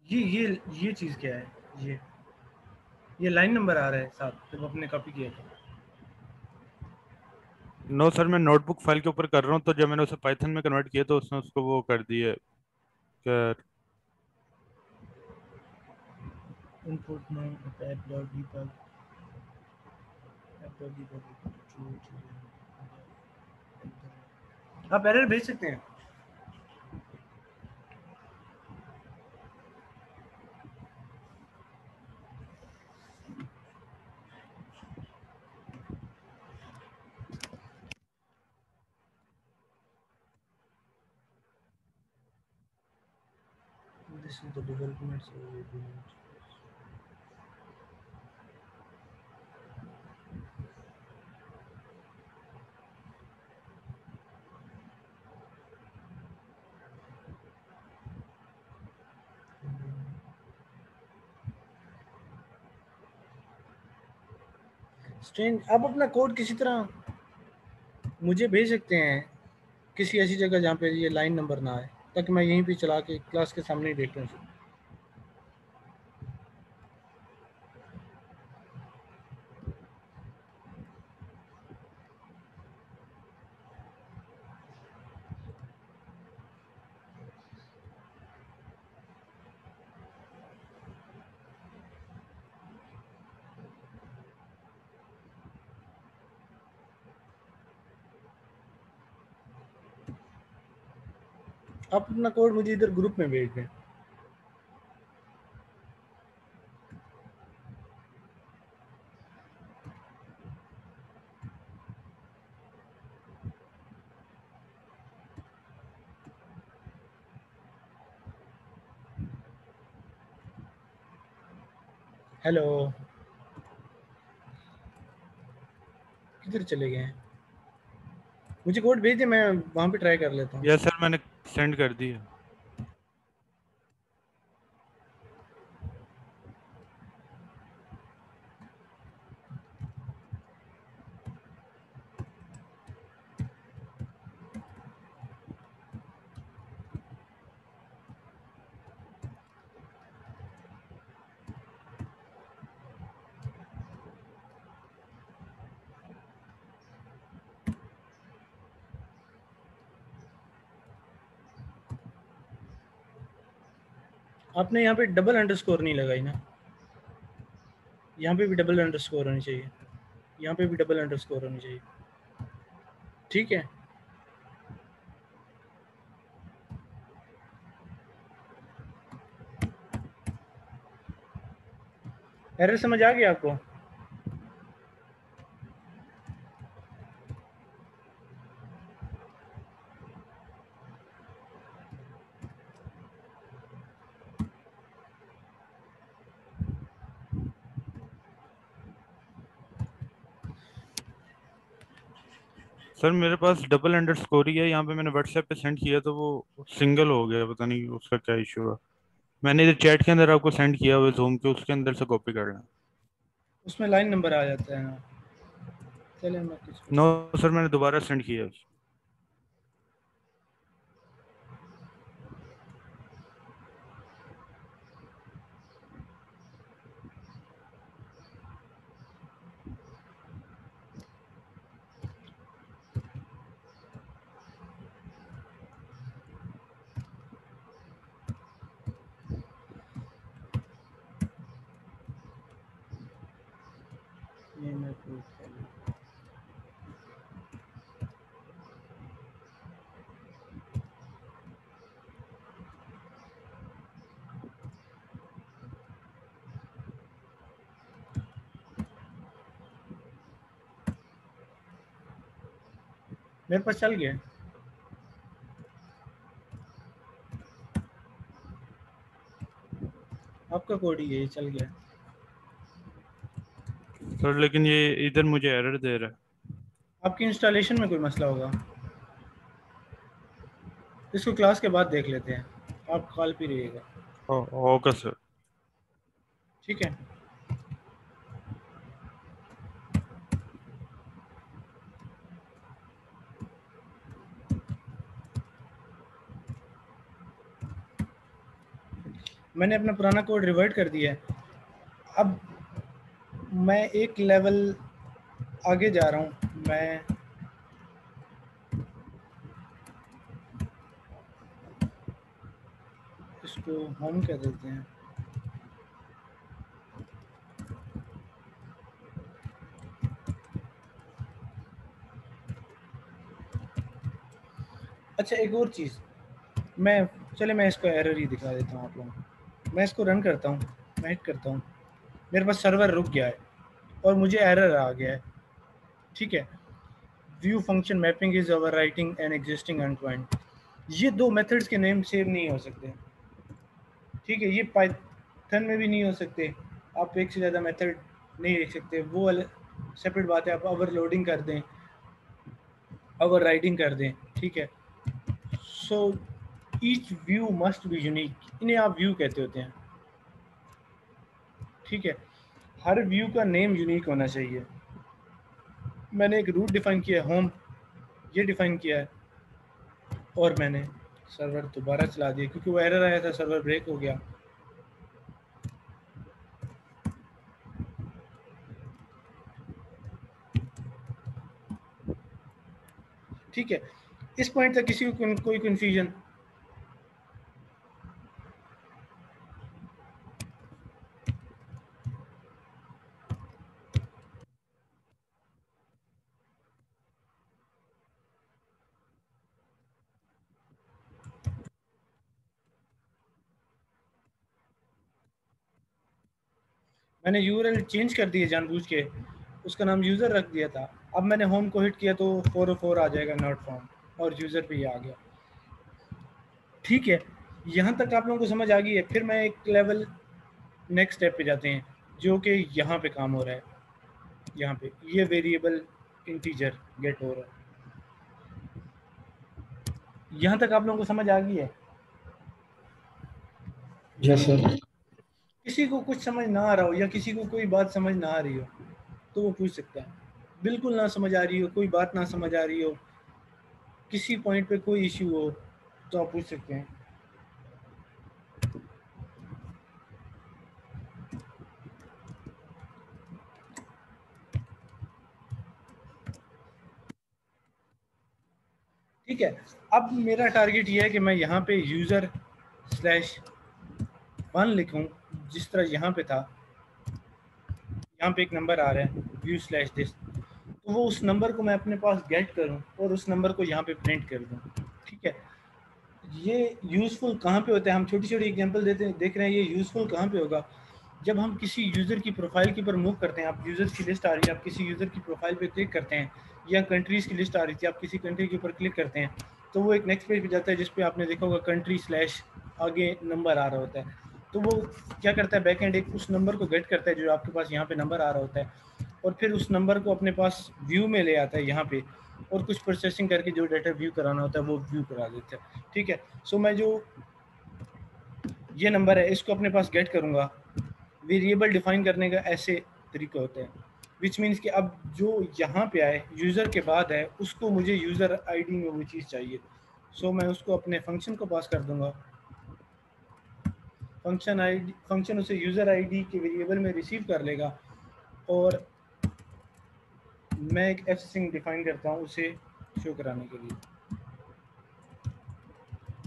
Speaker 1: ये चीज़ क्या है? ये लाइन नंबर आ रहा है साथ, जब आपने कॉपी किया था।
Speaker 4: नो सर, मैं नोटबुक फाइल के ऊपर कर रहा हूँ, तो जब मैंने उसे पाइथन में कन्वर्ट किया तो उसने उसको वो कर दिया क्या?
Speaker 1: इनपुट में app.debug आप एरर भेज सकते हैं। This is the development agreement. Strange, आप अपना कोड किसी तरह मुझे भेज सकते हैं किसी ऐसी जगह जहाँ पे ये लाइन नंबर ना आए, ताकि मैं यहीं पे चला के क्लास के सामने ही देख लूँ। आप अपना कोड मुझे इधर ग्रुप में भेज दें। हेलो, किधर चले गए हैं? मुझे कोड भेज दे, मैं वहाँ पे ट्राई कर लेता हूँ।
Speaker 4: यस सर, मैंने सेंड कर दिया।
Speaker 1: आपने यहाँ पे डबल अंडरस्कोर नहीं लगाई ना? यहाँ पे भी डबल अंडरस्कोर होनी चाहिए, यहाँ पे भी डबल अंडरस्कोर होनी चाहिए। ठीक है, एरर समझ आ गया आपको?
Speaker 4: सर मेरे पास डबल अंडरस्कोर ही है, यहाँ पे मैंने व्हाट्सएप पे सेंड किया तो वो सिंगल हो गया, पता नहीं उसका क्या इशू है। मैंने इधर चैट के अंदर आपको सेंड किया हुआ जूम के, उसके अंदर से कॉपी कर लें।
Speaker 1: उसमें लाइन नंबर आ जाता है ना। चलिए मैं किसको
Speaker 4: नो सर, मैंने दोबारा सेंड किया।
Speaker 1: ये मैं प्रूफ कर लूँ। मेरे पास चल गया। आपका कोड ही है, चल गया।
Speaker 4: सर लेकिन ये इधर मुझे एरर दे रहा है।
Speaker 1: आपकी इंस्टॉलेशन में कोई मसला होगा, इसको क्लास के बाद देख लेते हैं। आप कॉल पे रहिएगा।
Speaker 4: होगा सर।
Speaker 1: ठीक है, मैंने अपना पुराना कोड रिवर्ट कर दिया है। अब मैं एक लेवल आगे जा रहा हूँ। मैं इसको होम कह देते हैं। अच्छा, एक और चीज़, मैं इसको एरर ही दिखा देता हूँ आप लोगों को। मैं इसको रन करता हूँ, मैं हिट करता हूँ, मेरे पास सर्वर रुक गया है और मुझे एरर आ गया है। ठीक है, view function mapping is over writing an existing endpoint. ये दो मेथड्स के नेम सेव नहीं हो सकते। ठीक है, ये पाइथन में भी नहीं हो सकते। आप एक से ज़्यादा मेथड नहीं लिख सकते, वो सेपरेट बात है। आप ओवरलोडिंग कर दें, ओवर राइडिंग कर दें। ठीक है, so each view must be unique, इन्हें आप व्यू कहते होते हैं। ठीक है, हर व्यू का नेम यूनिक होना चाहिए। मैंने एक रूट डिफाइन किया है होम, ये डिफाइन किया है और मैंने सर्वर दोबारा चला दिया क्योंकि वो एरर आया था, सर्वर ब्रेक हो गया। ठीक है, इस पॉइंट तक किसी को कोई कंफ्यूजन? मैंने यूआरएल चेंज कर दी है जानबूझ के, उसका नाम यूज़र रख दिया था। अब मैंने होम को हिट किया तो 404 आ जाएगा नॉट फाउंड और यूज़र पे ही आ गया। ठीक है, यहाँ तक आप लोगों को समझ आ गई है। फिर मैं एक लेवल नेक्स्ट स्टेप पे जाते हैं जो कि यहाँ पे काम हो रहा है। यहाँ पे ये वेरिएबल इंटीजर गेट हो रहा है। यहाँ तक आप लोगों को समझ आ गई है?
Speaker 3: Yes sir.
Speaker 1: किसी को कुछ समझ ना आ रहा हो या किसी को कोई बात समझ ना आ रही हो तो वो पूछ सकता है। बिल्कुल ना समझ आ रही हो, कोई बात ना समझ आ रही हो, किसी पॉइंट पे कोई इश्यू हो तो आप पूछ सकते हैं। ठीक है, अब मेरा टारगेट ये है कि मैं यहाँ पे यूज़र स्लैश 1 लिखूँ जिस तरह यहाँ पे था। यहाँ पे एक नंबर आ रहा है व्यू स्लैश दिस, तो वो उस नंबर को मैं अपने पास गेट करूँ और उस नंबर को यहाँ पे प्रिंट कर दूँ। ठीक है, ये यूज़फुल कहाँ पे होता है? हम छोटी छोटी एग्जांपल देख रहे हैं। ये यूज़फुल कहाँ पे होगा? जब हम किसी यूज़र की प्रोफाइल के ऊपर मूव करते हैं, आप यूज़र्स की लिस्ट आ रही है, आप किसी यूज़र की प्रोफाइल पे क्लिक करते हैं, या कंट्रीज़ की लिस्ट आ रही थी, आप किसी कंट्री के ऊपर क्लिक करते हैं तो वो एक नेक्स्ट पेज पे जाता है जिस पे आपने देखा होगा कंट्री स्लैश आगे नंबर आ रहा होता है। तो वो क्या करता है, बैक एंड एक उस नंबर को गेट करता है जो आपके पास यहाँ पे नंबर आ रहा होता है, और फिर उस नंबर को अपने पास व्यू में ले आता है यहाँ पे, और कुछ प्रोसेसिंग करके जो डाटा व्यू कराना होता है वो व्यू करा देता है। ठीक है, सो मैं जो ये नंबर है इसको अपने पास गेट करूँगा। वेरिएबल डिफाइन करने का ऐसे तरीका होता है, विच मीन्स कि अब जो यहाँ पे आए यूज़र के बाद है उसको मुझे यूज़र आईडी में वो चीज़ चाहिए। सो मैं उसको अपने फंक्शन को पास कर दूंगा। फंक्शन उसे यूज़र आईडी के वेरिएबल में रिसीव कर लेगा और मैं एक एफ स्ट्रिंग डिफाइन करता हूँ उसे शो कराने के लिए।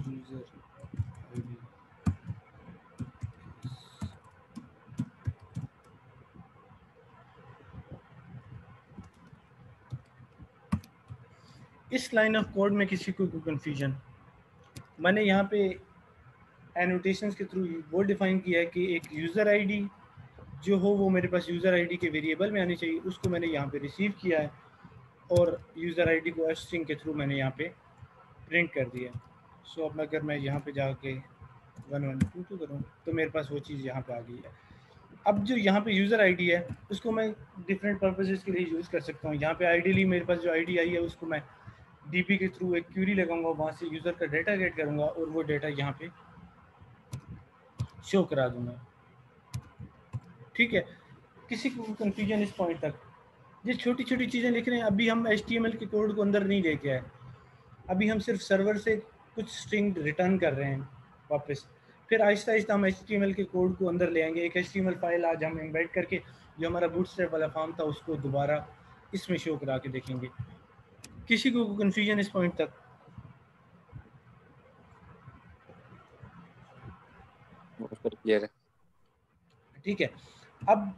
Speaker 1: यूज़र आईडी इस लाइन ऑफ कोड में किसी को कंफ्यूजन? मैंने यहाँ पे एनोटेशंस के थ्रू वो डिफाइन किया है कि एक यूज़र आईडी जो हो वो मेरे पास यूज़र आईडी के वेरिएबल में आनी चाहिए, उसको मैंने यहाँ पे रिसीव किया है और यूज़र आईडी को एफ स्ट्रिंग के थ्रू मैंने यहाँ पे प्रिंट कर दिया। सो अब अगर मैं यहाँ पे जाके 1122 करूँ तो मेरे पास वो चीज़ यहाँ पे आ गई है। अब जो यहाँ पे यूज़र आईडी है उसको मैं डिफरेंट पर्पसेस के लिए यूज़ कर सकता हूँ। यहाँ पे आइडियली मेरे पास जो आईडी आई है उसको मैं डीपी के थ्रू एक क्यूरी लगाऊंगा, वहाँ से यूज़र का डेटा गेट करूँगा और वो डेटा यहाँ पे शो करा दूंगा। ठीक है, किसी को कंफ्यूजन इस पॉइंट तक? ये छोटी छोटी चीज़ें लिख रहे हैं। अभी हम HTML के कोड को अंदर नहीं लेके आए, अभी हम सिर्फ सर्वर से कुछ स्ट्रिंग रिटर्न कर रहे हैं वापस। फिर आहिस्ता आहिस्ता हम HTML के कोड को अंदर ले आएंगे। एक HTML फाइल आज हम एम्बेड करके जो हमारा बूटस्ट्रैप वाला फॉर्म था उसको दोबारा इसमें शो करा के देखेंगे। किसी को कंफ्यूजन इस पॉइंट तक?
Speaker 2: क्लियर है।
Speaker 1: ठीक है, अब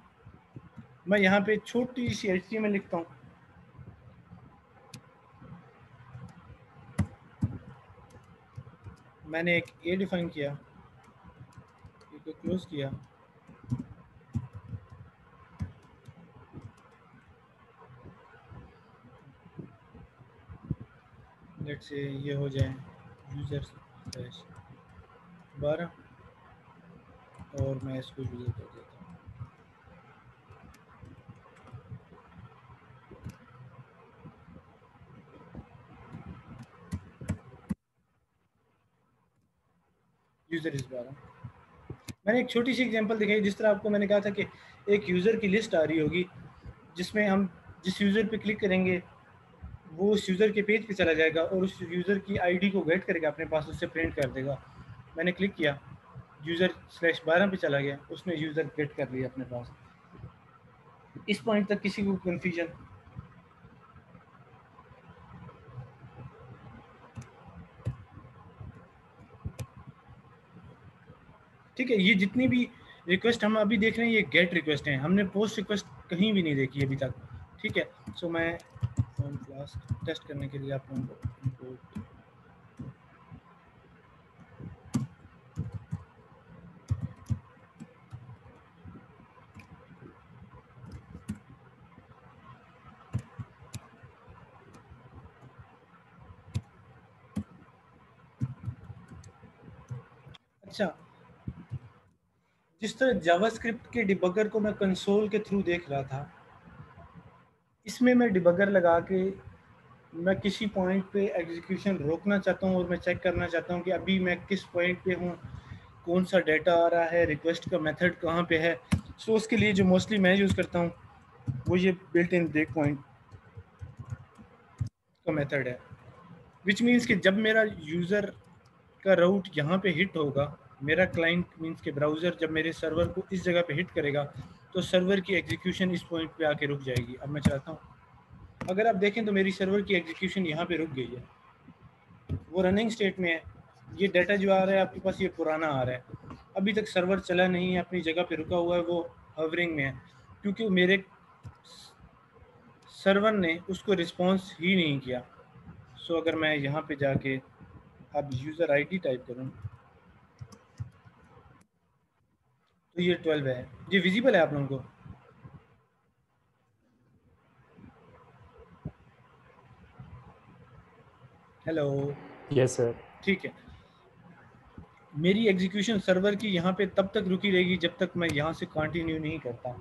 Speaker 1: मैं यहाँ पे छोटी सी HTML लिखता हूँ। मैंने एक ए डिफाइन किया, ए को क्लोज किया, लेट से ये हो जाए यूजर स्लैश 12 और मैं इसको यूजर कर देता हूँ। यूजर इस 12। मैंने एक छोटी सी एग्जांपल दिखाई। जिस तरह आपको मैंने कहा था कि एक यूज़र की लिस्ट आ रही होगी जिसमें हम जिस यूज़र पे क्लिक करेंगे वो उस यूज़र के पेज पे चला जाएगा और उस यूज़र की आईडी को गेट करेगा अपने पास, उससे प्रिंट कर देगा। मैंने क्लिक किया, यूज़र/12 पे चला गया, उसने यूज़र गेट कर लिया अपने पास। इस पॉइंट तक किसी को कन्फ्यूजन? ठीक है, ये जितनी भी रिक्वेस्ट हम अभी देख रहे हैं ये गेट रिक्वेस्ट हैं, हमने पोस्ट रिक्वेस्ट कहीं भी नहीं देखी अभी तक। ठीक है, सो मैं क्लास टेस्ट करने के लिए आप लोगों को अच्छा, जिस तरह जावास्क्रिप्ट के डिबगर को मैं कंसोल के थ्रू देख रहा था, इसमें मैं डिबगर लगा के मैं किसी पॉइंट पे एग्जीक्यूशन रोकना चाहता हूँ और मैं चेक करना चाहता हूँ कि अभी मैं किस पॉइंट पे हूँ, कौन सा डाटा आ रहा है, रिक्वेस्ट का मेथड कहाँ पे है। सो उसके लिए जो मोस्टली मैं यूज़ करता हूँ वो ये बिल्ट इन ब्रेक पॉइंट का मेथड है, विच मीन्स कि जब मेरा यूज़र का राउट यहाँ पे हिट होगा, मेरा क्लाइंट मीन्स के ब्राउज़र जब मेरे सर्वर को इस जगह पे हिट करेगा तो सर्वर की एग्जीक्यूशन इस पॉइंट पे आके रुक जाएगी। अब मैं चाहता हूँ, अगर आप देखें तो मेरी सर्वर की एग्जीक्यूशन यहाँ पे रुक गई है, वो रनिंग स्टेट में है। ये डाटा जो आ रहा है आपके पास ये पुराना आ रहा है, अभी तक सर्वर चला नहीं है, अपनी जगह पे रुका हुआ है, वो हवरिंग में है क्योंकि मेरे सर्वर ने उसको रिस्पॉन्स ही नहीं किया। सो अगर मैं यहाँ पे जाके अब यूज़र आईडी टाइप करूँ तो ये 12 है। ये विजिबल है आप लोगों को? हेलो?
Speaker 3: Yes sir.
Speaker 1: ठीक है, मेरी एग्जीक्यूशन सर्वर की यहाँ पे तब तक रुकी रहेगी जब तक मैं यहाँ से कंटिन्यू नहीं करता।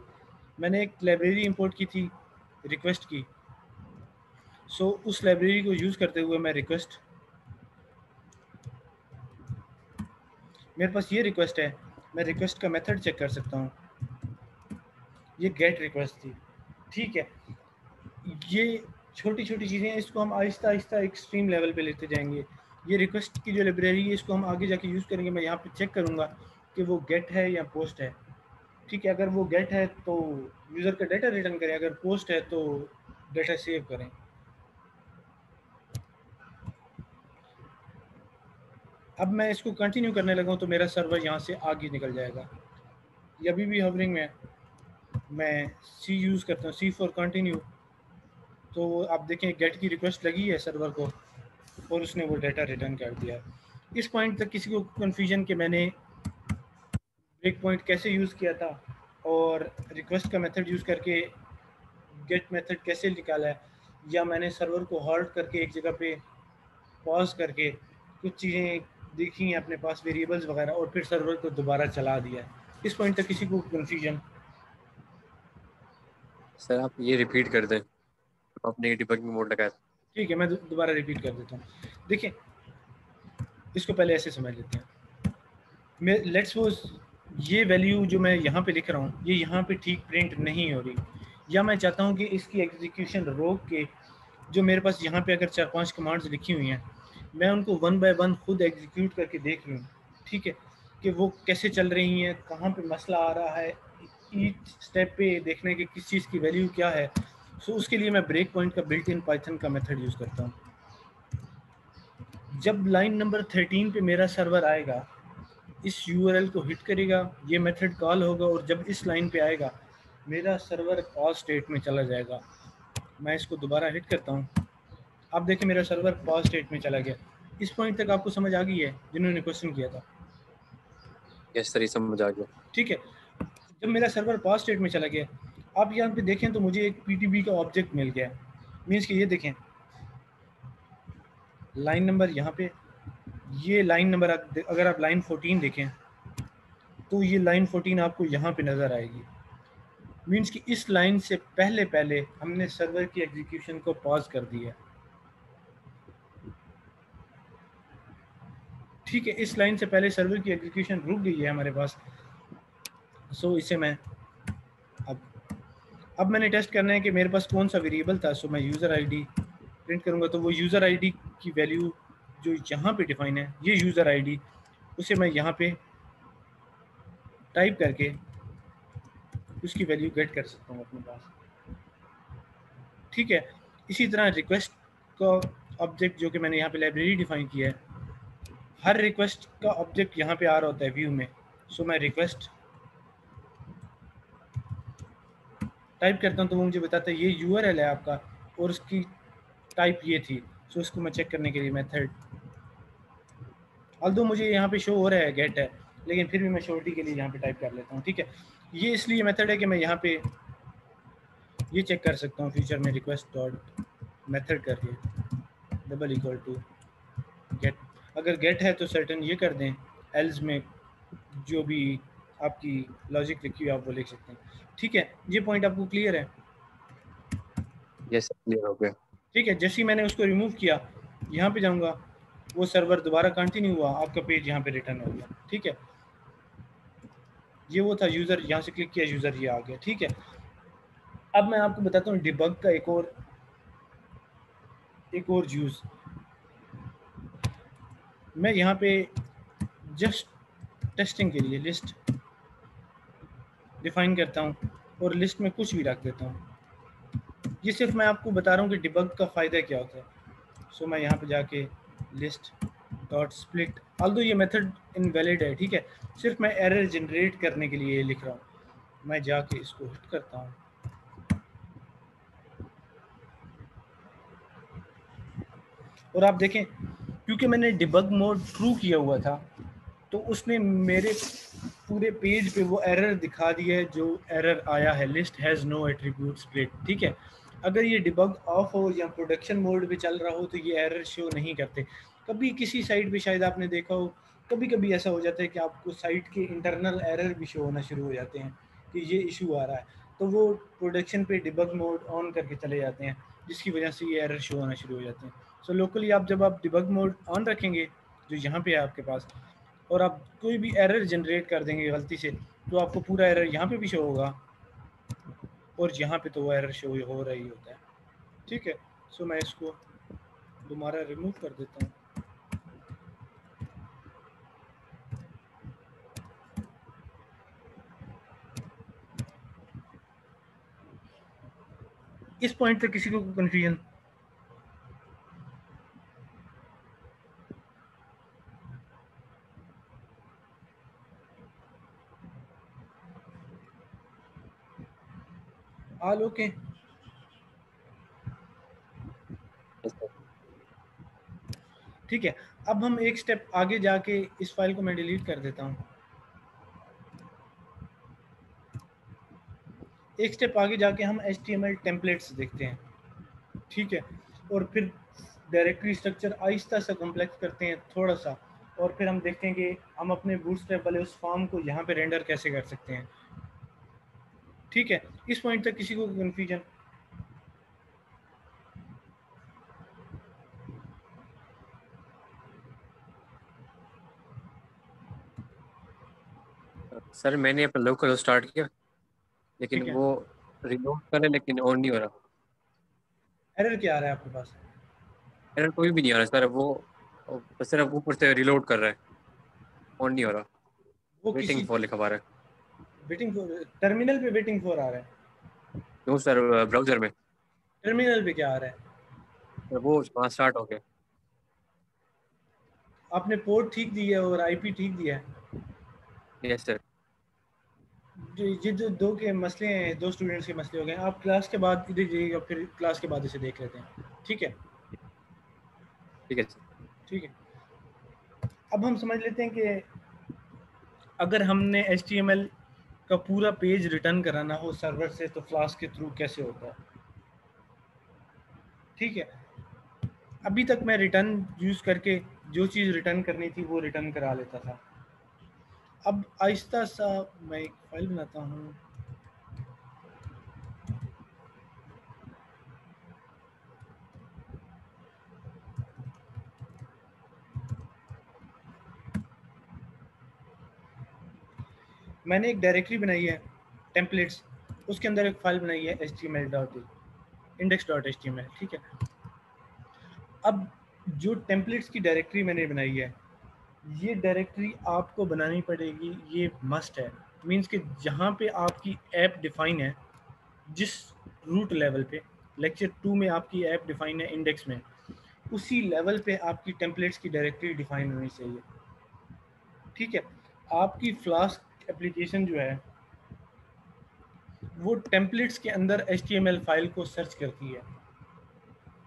Speaker 1: मैंने एक लाइब्रेरी इंपोर्ट की थी रिक्वेस्ट की, सो उस लाइब्रेरी को यूज़ करते हुए मैं रिक्वेस्ट, मेरे पास ये रिक्वेस्ट है, मैं रिक्वेस्ट का मेथड चेक कर सकता हूँ। ये गेट रिक्वेस्ट थी। ठीक है, ये छोटी छोटी चीज़ें हैं, इसको हम आहिस्ता आहिस्ता एक्सट्रीम लेवल पे लेते जाएंगे। ये रिक्वेस्ट की जो लाइब्रेरी है इसको हम आगे जाके यूज़ करेंगे। मैं यहाँ पे चेक करूँगा कि वो गेट है या पोस्ट है। ठीक है, अगर वो गेट है तो यूज़र का डाटा रिटर्न करें, अगर पोस्ट है तो डाटा सेव करें। अब मैं इसको कंटिन्यू करने लगा हूँ तो मेरा सर्वर यहाँ से आगे निकल जाएगा। ये अभी भी हवरिंग में है। मैं सी यूज़ करता हूँ, सी फॉर कंटिन्यू, तो आप देखें गेट की रिक्वेस्ट लगी है सर्वर को और उसने वो डाटा रिटर्न कर दिया। इस पॉइंट तक किसी को कन्फ्यूजन कि मैंने ब्रेक पॉइंट कैसे यूज़ किया था और रिक्वेस्ट का मेथड यूज़ करके गेट मेथड कैसे निकाला है, या मैंने सर्वर को हॉल्ट करके एक जगह पे पॉज करके कुछ चीज़ें देखी हैं अपने पास, वेरिएबल्स वगैरह, और फिर सर्वर को दोबारा चला दिया है। इस पॉइंट तक किसी को कन्फ्यूजन?
Speaker 2: सर आप ये रिपीट कर दें, आपने डिबगिंग मोड लगाया था।
Speaker 1: ठीक है, मैं दोबारा रिपीट कर देता हूँ। देखिए, इसको पहले ऐसे समझ लेते हैं। मैं लेट्स सपोज ये वैल्यू जो मैं यहाँ पे लिख रहा हूँ ये यहाँ पे ठीक प्रिंट नहीं हो रही, या मैं चाहता हूँ कि इसकी एग्जीक्यूशन रोक के जो मेरे पास यहाँ पे अगर 4-5 कमांड्स लिखी हुई हैं मैं उनको 1 बाय 1 खुद एग्जीक्यूट करके देख लूँ। ठीक है, कि वो कैसे चल रही हैं, कहाँ पे मसला आ रहा है, ईच स्टेप पे देखने की किस चीज़ की वैल्यू क्या है। सो उसके लिए मैं ब्रेक पॉइंट का बिल्ट इन पाइथन का मेथड यूज़ करता हूँ। जब लाइन नंबर 13 पे मेरा सर्वर आएगा, इस यूआरएल को हिट करेगा, ये मेथड कॉल होगा, और जब इस लाइन पे आएगा मेरा सर्वर पॉज स्टेट में चला जाएगा। मैं इसको दोबारा हिट करता हूँ, आप देखें मेरा सर्वर पॉज स्टेट में चला गया। इस पॉइंट तक आपको समझ आ गई है जिन्होंने क्वेश्चन किया था?
Speaker 2: यस सर, ये समझ आ गया।
Speaker 1: ठीक है, जब मेरा सर्वर पॉज स्टेट में चला गया, आप यहाँ पे देखें तो मुझे एक पीटीबी का ऑब्जेक्ट मिल गया। मीन्स कि ये देखें लाइन नंबर यहाँ पे, ये लाइन नंबर अगर आप लाइन 14 देखें तो ये लाइन 14 आपको यहाँ पे नज़र आएगी। मीन्स कि इस लाइन से पहले पहले हमने सर्वर की एग्जीक्यूशन को पॉज कर दिया। ठीक है, इस लाइन से पहले सर्वर की एग्जीक्यूशन रुक गई है हमारे पास। सो इसे मैं अब मैंने टेस्ट करना है कि मेरे पास कौन सा वेरिएबल था। सो मैं यूज़र आईडी प्रिंट करूँगा तो वो यूज़र आईडी की वैल्यू जो यहाँ पे डिफाइन है, ये यूज़र आईडी, उसे मैं यहाँ पे टाइप करके उसकी वैल्यू गेट कर सकता हूँ अपने पास। ठीक है, इसी तरह रिक्वेस्ट का ऑब्जेक्ट जो कि मैंने यहाँ पे लाइब्रेरी डिफाइन किया है, हर रिक्वेस्ट का ऑब्जेक्ट यहाँ पे आ रहा होता है व्यू में। सो मैं रिक्वेस्ट टाइप करता हूँ तो वो मुझे बताता है ये यूआरएल है आपका और उसकी टाइप ये थी। सो उसको मैं चेक करने के लिए मेथड, ऑल्दो मुझे यहाँ पे शो हो रहा है गेट है, लेकिन फिर भी मैं श्योरिटी के लिए यहाँ पे टाइप कर लेता हूँ। ठीक है, ये इसलिए मेथड है कि मैं यहाँ पे ये चेक कर सकता हूँ फ्यूचर में रिक्वेस्ट डॉट मेथड करके डबल इक्वल टू गेट। अगर गेट है तो सर्टन ये कर दें, एल्स में जो भी आपकी लॉजिक लिखी हुई आप वो लिख सकते हैं। ठीक है, ये पॉइंट आपको क्लियर है?
Speaker 2: यस क्लियर हो गया।
Speaker 1: ठीक है, जैसे ही मैंने उसको रिमूव किया, यहाँ पे जाऊँगा, वो सर्वर दोबारा कंटिन्यू हुआ, आपका पेज यहाँ पे रिटर्न हो गया। ठीक है, ये वो था यूज़र, यहाँ से क्लिक किया यूज़र ये आ गया। ठीक है, अब मैं आपको बताता हूँ डिबग का एक और यूज़। मैं यहाँ पे जस्ट टेस्टिंग के लिए लिस्ट डिफाइन करता हूँ और लिस्ट में कुछ भी रख देता हूँ। ये सिर्फ मैं आपको बता रहा हूँ कि डिबग का फ़ायदा क्या होता है। सो मैं यहाँ पे जाके लिस्ट डॉट स्प्लिट, ऑल्दो ये मेथड इनवैलिड है, ठीक है, सिर्फ मैं एरर जनरेट करने के लिए लिख रहा हूँ। मैं जाके इसको हिट करता हूँ और आप देखें, क्योंकि मैंने डिबग मोड ट्रू किया हुआ था तो उसने मेरे पूरे पेज पे वो एरर दिखा दिया है जो एरर आया है, list has no attribute split. ठीक है, अगर ये डिबग ऑफ हो या प्रोडक्शन मोड पे चल रहा हो तो ये एरर शो नहीं करते। कभी किसी साइट पे शायद आपने देखा हो, कभी कभी ऐसा हो जाता है कि आपको साइट के इंटरनल एरर भी शो होना शुरू हो जाते हैं कि ये इशू आ रहा है, तो वो प्रोडक्शन पे डिबग मोड ऑन करके चले जाते हैं, जिसकी वजह से ये एरर शो होना शुरू हो जाते हैं। सो लोकली आप जब आप डिबग मोड ऑन रखेंगे जो यहाँ पे है आपके पास, और आप कोई भी एरर जनरेट कर देंगे गलती से, तो आपको पूरा एरर यहाँ पे भी शो होगा और यहाँ पे तो वो एरर शो हो रहा ही होता है। ठीक है, सो मैं इसको दोबारा रिमूव कर देता हूँ। इस पॉइंट तक किसी को कंफ्यूजन? All okay? ठीक है, अब हम एक स्टेप आगे जाके इस फाइल को मैं डिलीट कर देता हूँ। एक स्टेप आगे जाके हम HTML टेम्पलेट्स देखते हैं। ठीक है, और फिर डायरेक्टरी स्ट्रक्चर आहिस्ता सा कॉम्प्लेक्स करते हैं थोड़ा सा, और फिर हम देखते हैं कि हम अपने बूटस्ट्रैप वाले उस फॉर्म को यहाँ पे रेंडर कैसे कर सकते हैं। ठीक है, इस पॉइंट तक किसी को कंफ्यूजन?
Speaker 2: सर मैंने अपना लोकल स्टार्ट किया, लेकिन
Speaker 1: ठीक है,
Speaker 2: वो रिलोड करे लेकिन ऑन नहीं हो रहा।
Speaker 1: एरर क्या आ रहा है आपके पास?
Speaker 2: एरर कोई भी नहीं आ रहा सर, वो बस सिर्फ ऊपर से रिलोड कर रहा है, ऑन नहीं हो रहा।
Speaker 1: वो
Speaker 2: वेटिंग
Speaker 1: किसी
Speaker 2: फॉर लिखा हुआ है।
Speaker 1: वेटिंग फॉर, टर्मिनल पे वेटिंग फॉर आ रहा है?
Speaker 2: नो सर, ब्राउजर में।
Speaker 1: टर्मिनल पे क्या आ रहा है?
Speaker 2: सर वो वहाँ स्टार्ट हो गया।
Speaker 1: आपने पोर्ट ठीक दिया है और आईपी ठीक दिया है?
Speaker 2: Yes sir.
Speaker 1: ये जो दो के मसले हैं, दो स्टूडेंट्स के मसले हो गए, आप क्लास के बाद इधर जाइएगा, फिर क्लास के बाद इसे देख लेते हैं। ठीक है?
Speaker 2: ठीक है सर।
Speaker 1: ठीक है, अब हम समझ लेते हैं कि अगर हमने HTML का पूरा पेज रिटर्न कराना हो सर्वर से तो फ्लास्क के थ्रू कैसे होता है। ठीक है, अभी तक मैं रिटर्न यूज़ करके जो चीज़ रिटर्न करनी थी वो रिटर्न करा लेता था। अब आहिस्ता सा मैं एक फाइल बनाता हूँ, मैंने एक डायरेक्टरी बनाई है टेम्पलेट्स, उसके अंदर एक फाइल बनाई है HTML.index.html। ठीक है, अब जो टेम्पलेट्स की डायरेक्टरी मैंने बनाई है, ये डायरेक्टरी आपको बनानी पड़ेगी, ये मस्ट है। मींस कि जहाँ पे आपकी ऐप डिफाइन है, जिस रूट लेवल पे लेक्चर 2 में आपकी ऐप डिफाइन है इंडेक्स में, उसी लेवल पे आपकी टेम्पलेट्स की डायरेक्टरी डिफाइन होनी चाहिए। ठीक है, आपकी फ्लास्क एप्लीकेशन जो है वो टेम्पलेट्स के अंदर HTML फाइल को सर्च करती है।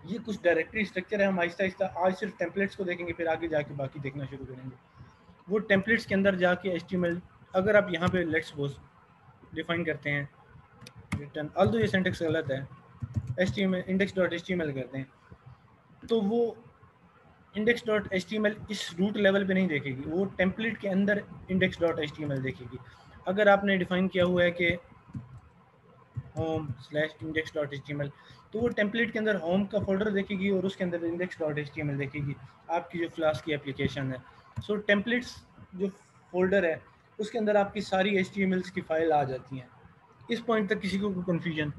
Speaker 1: ये कुछ डायरेक्टरी स्ट्रक्चर है, हम आहिस्ता आहिस्ता आज सिर्फ टेम्पलेट्स को देखेंगे, फिर आगे जाके बाकी देखना शुरू करेंगे। वो टेम्पलेट्स के अंदर जाके HTML, अगर आप यहाँ पे लेट्स सपोज डिफाइन करते हैं रिटर्न, ऑल्दो ये सिंटैक्स गलत है, HTML index.html करते हैं, तो वो index.html इस रूट लेवल पे नहीं देखेगी, वो टेम्पलेट के अंदर index.html देखेगी। अगर आपने डिफाइन किया हुआ है कि home/index.html, तो वो टेम्पलेट के अंदर होम का फोल्डर देखेगी और उसके अंदर index.html देखेगी, आपकी जो फ्लास्क की एप्लीकेशन है। सो टेम्पलेट्स जो फोल्डर है उसके अंदर आपकी सारी HTMLs की फाइल आ जाती हैं। इस पॉइंट तक किसी को कंफ्यूजन?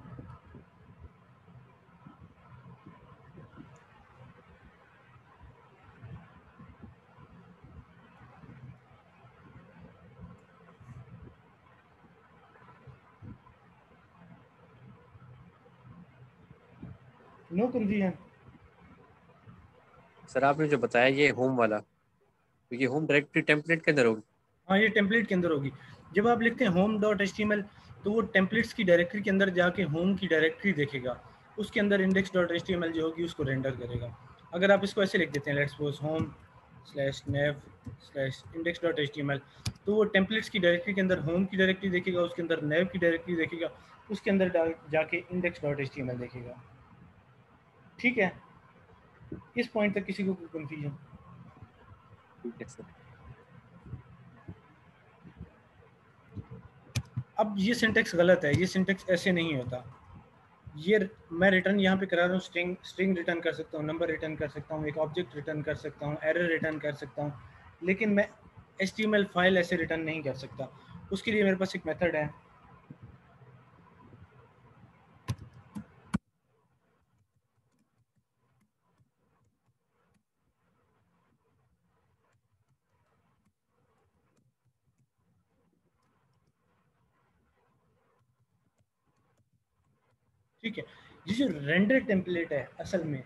Speaker 1: No confusion?
Speaker 2: सर आपने जो बताया ये होम वाला, तो ये होम डायरेक्टरी टेम्पलेट के अंदर होगी?
Speaker 1: हाँ, ये टेम्पलेट के अंदर होगी। जब आप लिखते हैं home.html, तो वो टेम्पलेट्स की डायरेक्टरी के अंदर जाके होम की डायरेक्टरी देखेगा, उसके अंदर index.html जो होगी उसको रेंडर करेगा। अगर आप इसको ऐसे लिख देते हैं लेट्स सपोज home/nav/index.html, तो वो टेम्पलेट्स की डायरेक्टरी के अंदर होम की डायरेक्टरी देखेगा, उसके अंदर nav की डायरेक्टरी देखेगा, उसके अंदर जाके index.html देखेगा। ठीक है, इस पॉइंट तक किसी को कंफ्यूजन?
Speaker 2: ठीक है सर।
Speaker 1: अब ये सिंटेक्स गलत है, ये सिंटेक्स ऐसे नहीं होता। ये मैं रिटर्न यहाँ पे करा रहा हूँ, स्ट्रिंग रिटर्न कर सकता हूँ, नंबर रिटर्न कर सकता हूँ, एक ऑब्जेक्ट रिटर्न कर सकता हूँ, एरर रिटर्न कर सकता हूँ, लेकिन मैं HTML फाइल ऐसे रिटर्न नहीं कर सकता। उसके लिए मेरे पास एक मेथड है, ठीक है। ये जो रेंडर टेम्पलेट है असल में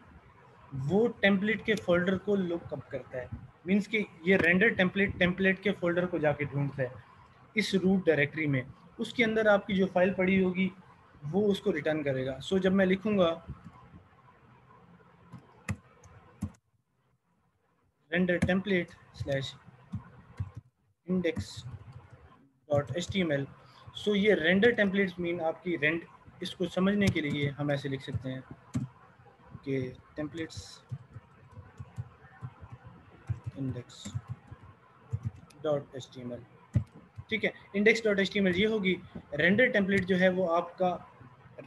Speaker 1: वो टेम्पलेट के फोल्डर को लुकअप करता है। मींस कि ये रेंडर टेम्पलेट के फोल्डर को जाके ढूंढता है इस रूट डायरेक्टरी में, उसके अंदर आपकी जो फाइल पड़ी होगी वो उसको रिटर्न करेगा। सो जब मैं लिखूंगा रेंडर टेम्पलेट स्लैश index.html, सो ये रेंडर टेम्पलेट्स मीन आपकी रेंड, इसको समझने के लिए हम ऐसे लिख सकते हैं कि टेम्पलेट्स index.html, ठीक है। index.html ये होगी रेंडर टेम्पलेट, जो है वो आपका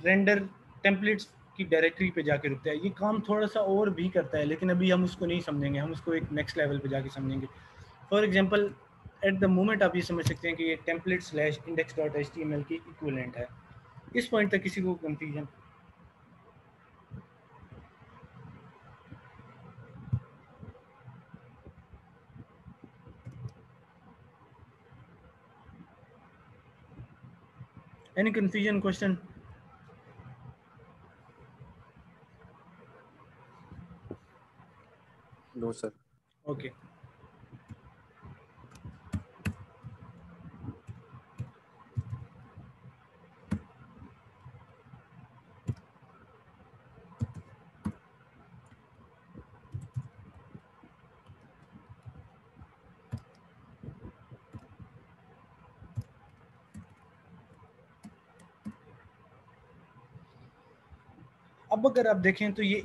Speaker 1: रेंडर टेम्पलेट्स की डायरेक्टरी पे जाके रुकता है। ये काम थोड़ा सा और भी करता है, लेकिन अभी हम उसको नहीं समझेंगे, हम उसको एक नेक्स्ट लेवल पे जाके समझेंगे। For example at the moment आप ये समझ सकते हैं कि ये template/index.html की इक्विवेलेंट है। इस पॉइंट तक किसी को confusion? Any confusion, question?
Speaker 2: No sir.
Speaker 1: Okay. अब अगर आप देखें तो ये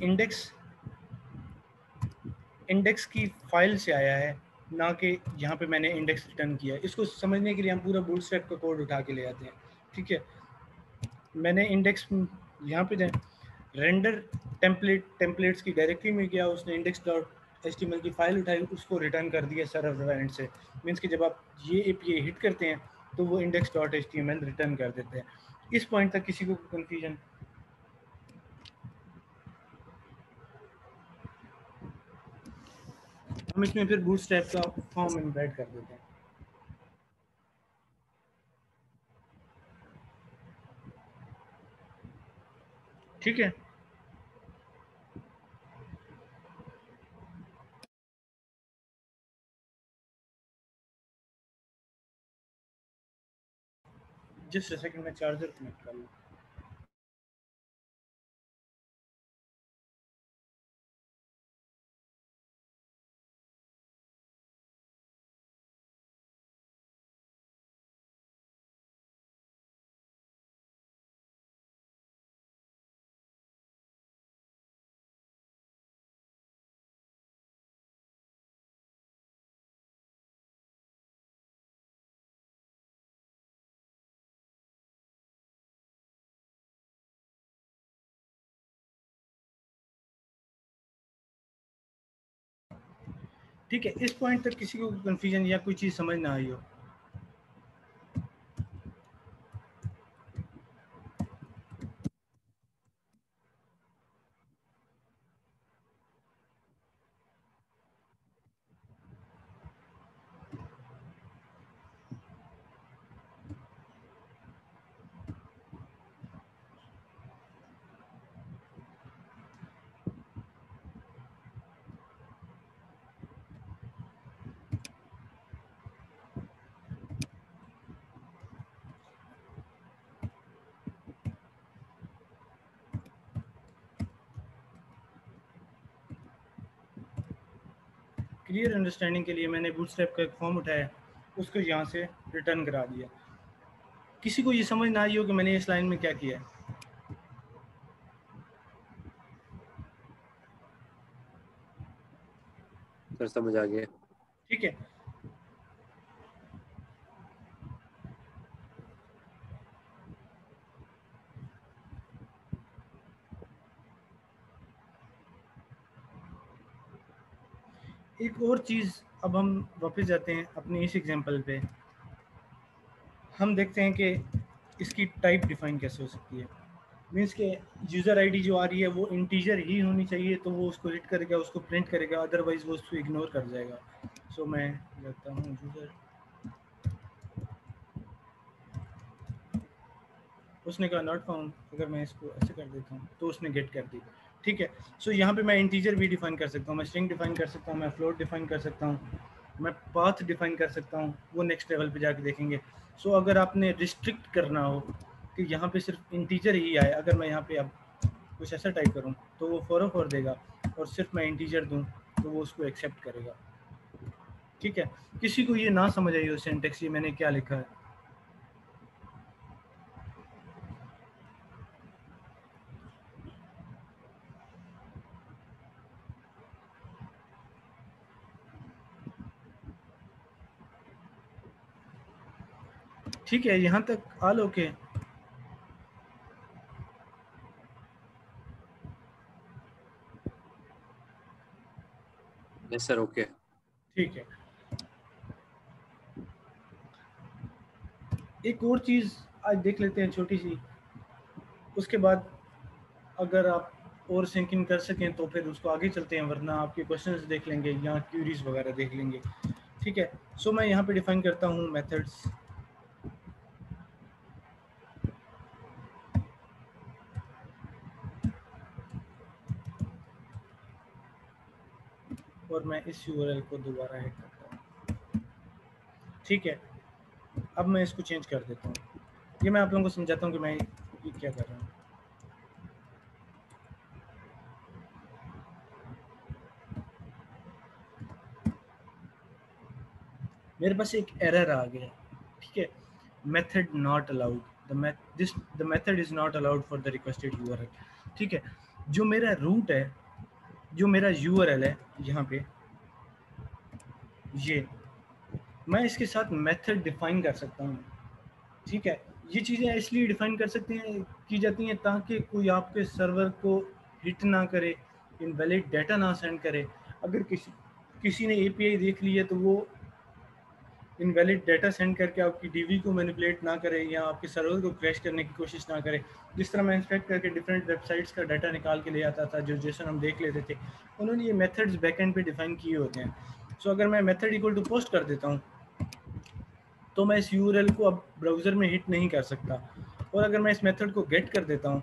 Speaker 1: इंडेक्स की फाइल से आया है, ना कि यहाँ पे मैंने इंडेक्स रिटर्न किया है। इसको समझने के लिए हम पूरा बूटस्ट्रैप का कोड उठा के ले आते हैं। ठीक है, मैंने इंडेक्स यहाँ पे रेंडर टेम्पलेट्स की डायरेक्टरी में गया, उसने index.html की फाइल उठाई, उसको रिटर्न कर दिया सर्वर एंड से। मीन्स कि जब आप ये API हिट करते हैं तो वो index.html रिटर्न कर देते हैं। इस पॉइंट तक किसी को कंफ्यूजन? हम इसमें फिर बूटस्ट्रैप का फॉर्म एम्बेड कर देते हैं। ठीक है, जस्ट अ सेकंड में चार्जर कनेक्ट कर लूँ। ठीक है, इस पॉइंट तक किसी को कंफ्यूजन या कोई चीज़ समझ ना आई हो? क्लियर अंडरस्टैंडिंग के लिए मैंने बूटस्ट्रैप का एक फॉर्म उठाया, उसको यहाँ से रिटर्न करा दिया। किसी को ये समझ ना आई हो कि मैंने इस लाइन में क्या किया है?
Speaker 2: सर समझ आ गया।
Speaker 1: ठीक है, एक और चीज़, अब हम वापस जाते हैं अपने इस एग्जांपल पे। हम देखते हैं कि इसकी टाइप डिफाइन कैसे हो सकती है। मीन्स के यूज़र आईडी जो आ रही है वो इंटीजर ही होनी चाहिए, तो वो उसको हिट करेगा, उसको प्रिंट करेगा, अदरवाइज वो उसको इग्नोर कर जाएगा। सो मैं लेता हूँ यूज़र, उसने कहा नॉट फाउंड। अगर मैं इसको ऐसे कर देता हूँ तो उसने गेट कर दी। ठीक है, सो यहाँ पे मैं इंटीजर भी डिफाइन कर सकता हूँ, मैं स्ट्रिंग डिफाइन कर सकता हूँ, मैं फ्लोट डिफाइन कर सकता हूँ, मैं पाथ डिफाइन कर सकता हूँ। वो नेक्स्ट लेवल पे जाके देखेंगे। सो अगर आपने रिस्ट्रिक्ट करना हो कि यहाँ पे सिर्फ इंटीजर ही आए, अगर मैं यहाँ पे अब कुछ ऐसा टाइप करूँ तो वो फॉर देगा, और सिर्फ मैं इंटीजर दूँ तो वो उसको एक्सेप्ट करेगा। ठीक है, किसी को ये ना समझ आई हो सिंटैक्स ये मैंने क्या लिखा है? ठीक है, यहाँ तक all okay?
Speaker 2: Yes sir, okay.
Speaker 1: ठीक है, एक और चीज़ आज देख लेते हैं छोटी सी, उसके बाद अगर आप और सिंक इन कर सकें तो फिर उसको आगे चलते हैं, वरना आपके क्वेश्चंस देख लेंगे या क्यूरीज वगैरह देख लेंगे। ठीक है, सो मैं यहाँ पे डिफाइन करता हूँ मेथड्स। और मैं इस यूआरएल को दोबारा हिट करता हूँ। ठीक है, अब मैं इसको चेंज कर देता हूँ। ये मैं आप लोगों को समझाता हूँ कि मैं ये क्या कर रहा हूँ। मेरे पास एक एरर आ गया। ठीक है, method not allowed, the method is not allowed for the requested URL. ठीक है, जो मेरा रूट है, जो मेरा यूआरएल है यहाँ पे, ये मैं इसके साथ मेथड डिफाइन कर सकता हूँ। ठीक है, ये चीज़ें इसलिए डिफाइन कर सकते हैं की जाती हैं ताकि कोई आपके सर्वर को हिट ना करे, इनवैलिड डाटा ना सेंड करे। अगर किसी ने एपीआई देख ली है तो वो इनवैलिड डाटा सेंड करके आपकी डीवी को मैनिपुलेट ना करे या आपके सर्वर को क्रैश करने की कोशिश ना करे। जिस तरह मैं इंस्पेक्ट करके डिफरेंट वेबसाइट्स का डाटा निकाल के ले आता था, जो जेसन हम देख लेते थे, उन्होंने ये मेथड्स बैकएंड पे डिफाइन किए होते हैं। सो अगर मैं मेथड इक्वल टू पोस्ट कर देता हूँ तो मैं इस यूआरएल को अब ब्राउज़र में हिट नहीं कर सकता, और अगर मैं इस मेथड को गेट कर देता हूँ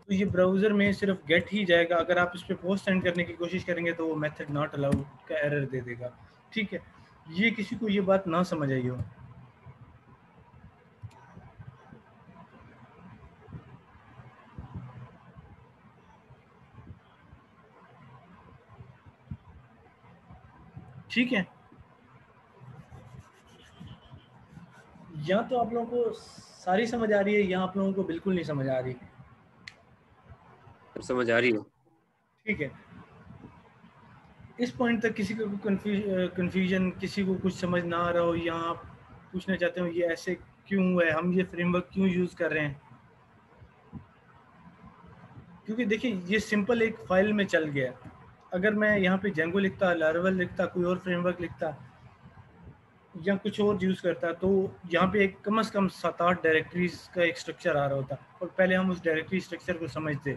Speaker 1: तो ये ब्राउज़र में सिर्फ गेट ही जाएगा। अगर आप इस पर पोस्ट सेंड करने की कोशिश करेंगे तो वो मेथड नॉट अलाउड का एरर दे देगा। ठीक है, ये किसी को ये बात ना समझ आई हो। ठीक है, या तो आप लोगों को सारी समझ आ रही है या आप लोगों को बिल्कुल नहीं समझ आ रही।
Speaker 2: समझ आ रही है।
Speaker 1: ठीक है, इस पॉइंट तक किसी को कंफ्यूजन, किसी को कुछ समझ ना आ रहा हो, या आप पूछना चाहते हो ये ऐसे क्यों है, हम ये फ्रेमवर्क क्यों यूज़ कर रहे हैं? क्योंकि देखिए ये सिंपल एक फाइल में चल गया। अगर मैं यहाँ पे जेंगो लिखता, लारावेल लिखता, कोई और फ्रेमवर्क लिखता या कुछ और यूज़ करता तो यहाँ पे एक कम से कम 7-8 डायरेक्टरीज का एक स्ट्रक्चर आ रहा होता, और पहले हम उस डायरेक्टरी स्ट्रक्चर को समझते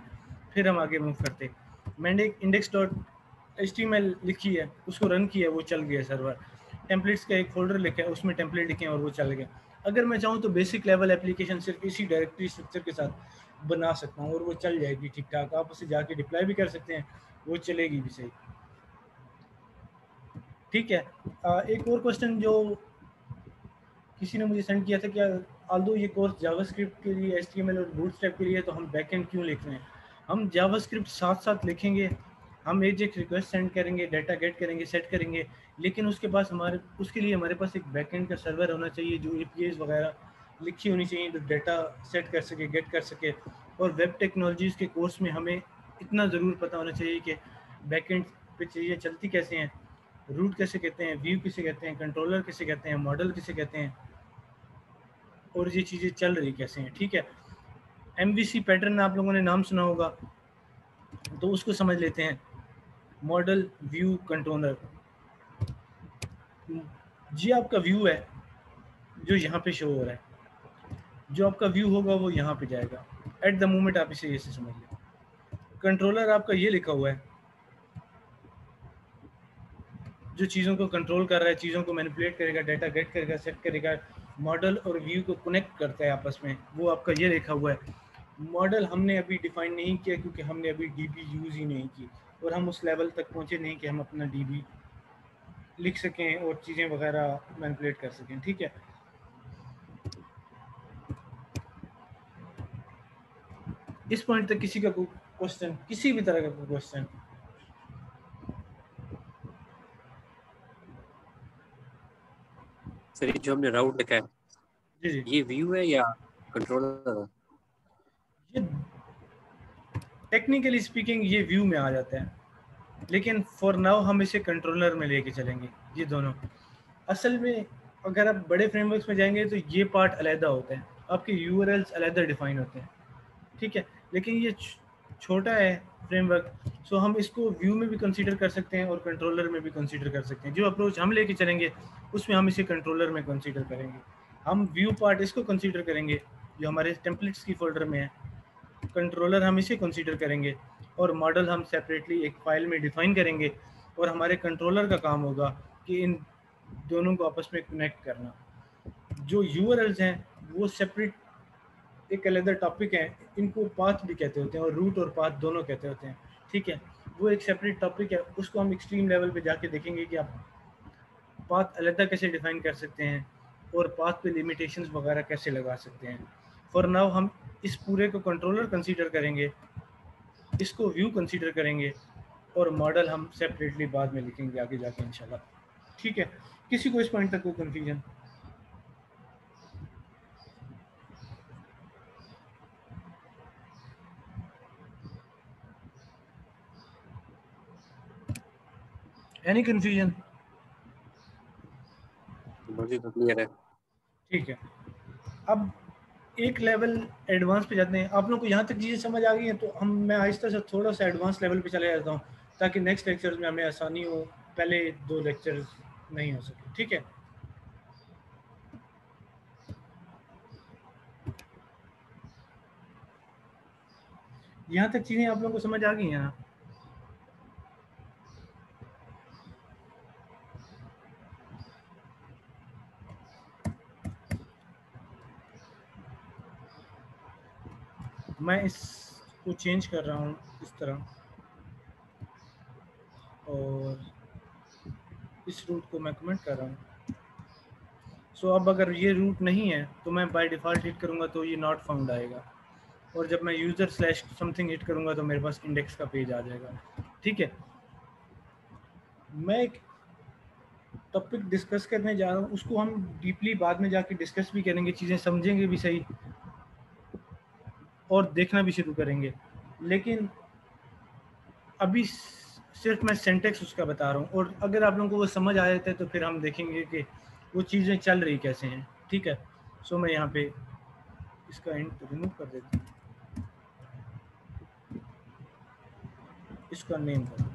Speaker 1: फिर हम आगे मूव करते। मैंने एक index.html लिखी है, उसको रन किया, वो चल गया सर्वर। टेम्पलेट्स का एक फोल्डर लिखा है, उसमें टेम्पलेट लिखे हैं और वो चल गया। अगर मैं चाहूँ तो बेसिक लेवल एप्लीकेशन सिर्फ इसी डायरेक्टरी स्ट्रक्चर के साथ बना सकता हूँ और वो चल जाएगी ठीक ठाक। आप उसे जाके डिप्लॉय भी कर सकते हैं, वो चलेगी भी सही। ठीक है, एक और क्वेश्चन जो किसी ने मुझे सेंड किया था, क्या आल्दो ये कोर्स जावास्क्रिप्ट के लिए, एचटीएमएल और बूटस्ट्रैप के लिए, तो हम बैकएंड क्यों लिख रहे हैं? हम जावास्क्रिप्ट साथ साथ लिखेंगे, हम एजेक्स रिक्वेस्ट सेंड करेंगे, डाटा गेट करेंगे, सेट करेंगे, लेकिन उसके लिए हमारे पास एक बैकएंड का सर्वर होना चाहिए जो एपीआईज वगैरह लिखी होनी चाहिए, जो डाटा सेट कर सके, गेट कर सके। और वेब टेक्नोलॉजीज़ के कोर्स में हमें इतना ज़रूर पता होना चाहिए कि बैकएंड पे चीज़ें चलती कैसे हैं, रूट कैसे कहते हैं, व्यू किसे कहते हैं, कंट्रोलर किसे कहते हैं, मॉडल किसे कहते हैं, और ये चीज़ें चल रही कैसे हैं। ठीक है, एमवीसी पैटर्न आप लोगों ने नाम सुना होगा, तो उसको समझ लेते हैं। Model, view, controller. जी आपका व्यू है जो यहाँ पे शो हो रहा है, जो आपका व्यू होगा वो यहाँ पे जाएगा एट द मोमेंट, आप इसे ऐसे समझ लें। कंट्रोलर आपका ये लिखा हुआ है जो चीज़ों को कंट्रोल कर रहा है, चीज़ों को मैनिपुलेट करेगा, डाटा गेट करेगा, सेट करेगा, मॉडल और व्यू को कनेक्ट करता है आपस में, वो आपका ये लिखा हुआ है। मॉडल हमने अभी डिफाइन नहीं किया क्योंकि हमने अभी डीबी यूज़ ही नहीं की, और हम उस लेवल तक पहुँचे नहीं कि हम अपना डीबी लिख सकें और चीज़ें वगैरह मैनिपुलेट कर सकें। ठीक है, इस पॉइंट तक किसी का कोई क्वेश्चन, किसी भी तरह का कोई क्वेश्चन?
Speaker 2: सर ये जो हमने राउट लिखा है,
Speaker 1: जी जी,
Speaker 2: ये व्यू है या कंट्रोलर है?
Speaker 1: ये टेक्निकली स्पीकिंग ये व्यू में आ जाता है, लेकिन फॉर नाउ हम इसे कंट्रोलर में लेके चलेंगे। ये दोनों असल में, अगर आप बड़े फ्रेमवर्क्स में जाएंगे तो ये पार्ट अलहदा होता है, आपके यूआरएल्स अलहदा डिफाइन होते हैं। ठीक है, लेकिन ये छोटा है फ्रेमवर्क, सो हम इसको व्यू में भी कंसीडर कर सकते हैं और कंट्रोलर में भी कंसीडर कर सकते हैं। जो अप्रोच हम लेके चलेंगे उसमें हम इसे कंट्रोलर में कंसीडर करेंगे। हम व्यू पार्ट इसको कंसीडर करेंगे जो हमारे टेम्पलेट्स की फोल्डर में है, कंट्रोलर हम इसे कंसीडर करेंगे, और मॉडल हम सेपरेटली एक फाइल में डिफाइन करेंगे, और हमारे कंट्रोलर का काम होगा कि इन दोनों को आपस में कनेक्ट करना। जो यूआरएल्स हैं वो सेपरेट एक अलग टॉपिक है, इनको पाथ भी कहते होते हैं और रूट और पाथ दोनों कहते होते हैं। ठीक है, वो एक सेपरेट टॉपिक है, उसको हम एक्सट्रीम लेवल पे जाके देखेंगे कि आप पाथ अलग कैसे डिफाइन कर सकते हैं और पाथ पे लिमिटेशंस वगैरह कैसे लगा सकते हैं। फॉर नाउ हम इस पूरे को कंट्रोलर कंसीडर करेंगे, इसको व्यू कंसीडर करेंगे, और मॉडल हम सेपरेटली बाद में लिखेंगे आगे जाके इंशाल्लाह। ठीक है, किसी को इस पॉइंट तक कोई कंफ्यूजन? Any confusion?
Speaker 2: मुझे तो क्लियर है।
Speaker 1: ठीक है, अब एक लेवल एडवांस पे जाते हैं। आप लोगों को यहाँ तक चीज़ें समझ आ गई हैं तो मैं आहिस्ता से थोड़ा सा एडवांस लेवल पे चले जाता हूँ ताकि नेक्स्ट लेक्चर्स में हमें आसानी हो, पहले 2 लेक्चर्स नहीं हो सके। ठीक है, यहाँ तक चीज़ें आप लोगों को समझ आ गई हैं ना? मैं इसको चेंज कर रहा हूँ इस तरह, और इस रूट को मैं कमेंट कर रहा हूँ। सो अब अगर ये रूट नहीं है तो मैं बाय डिफ़ॉल्ट हिट करूँगा तो ये नॉट फाउंड आएगा, और जब मैं यूज़र स्लैश समथिंग हिट करूँगा तो मेरे पास इंडेक्स का पेज आ जाएगा। ठीक है, मैं एक टॉपिक डिस्कस करने जा रहा हूँ, उसको हम डीपली बाद में जाके डिस्कस भी करेंगे, चीज़ें समझेंगे भी सही और देखना भी शुरू करेंगे, लेकिन अभी सिर्फ मैं सिंटेक्स उसका बता रहा हूँ, और अगर आप लोगों को वो समझ आ जाता है तो फिर हम देखेंगे कि वो चीज़ें चल रही कैसे हैं। ठीक है, सो मैं यहाँ पे इसका इंट रिमूव कर देता हूँ, इसका नेम कर,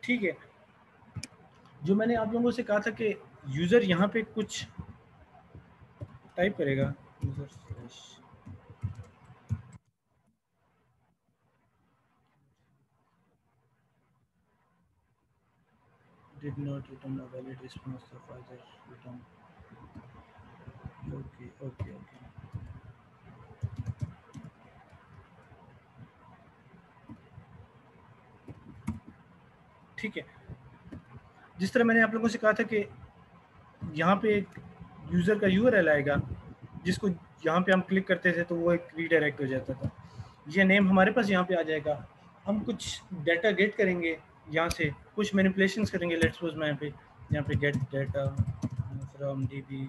Speaker 1: ठीक है। जो मैंने आप लोगों से कहा था कि यूज़र यहाँ पे कुछ टाइप करेगा, user slash did not return a valid response of either return. Okay. ठीक है, जिस तरह मैंने आप लोगों से कहा था कि यहाँ पे एक यूज़र का URL आएगा जिसको यहाँ पे हम क्लिक करते थे तो वो एक रीडायरेक्ट हो जाता था। ये नेम हमारे पास यहाँ पे आ जाएगा, हम कुछ डाटा गेट करेंगे, यहाँ से कुछ मैनिपुलेशंस करेंगे। लेट्स सपोज मैं यहाँ पे गेट डाटा फ्रॉम DB,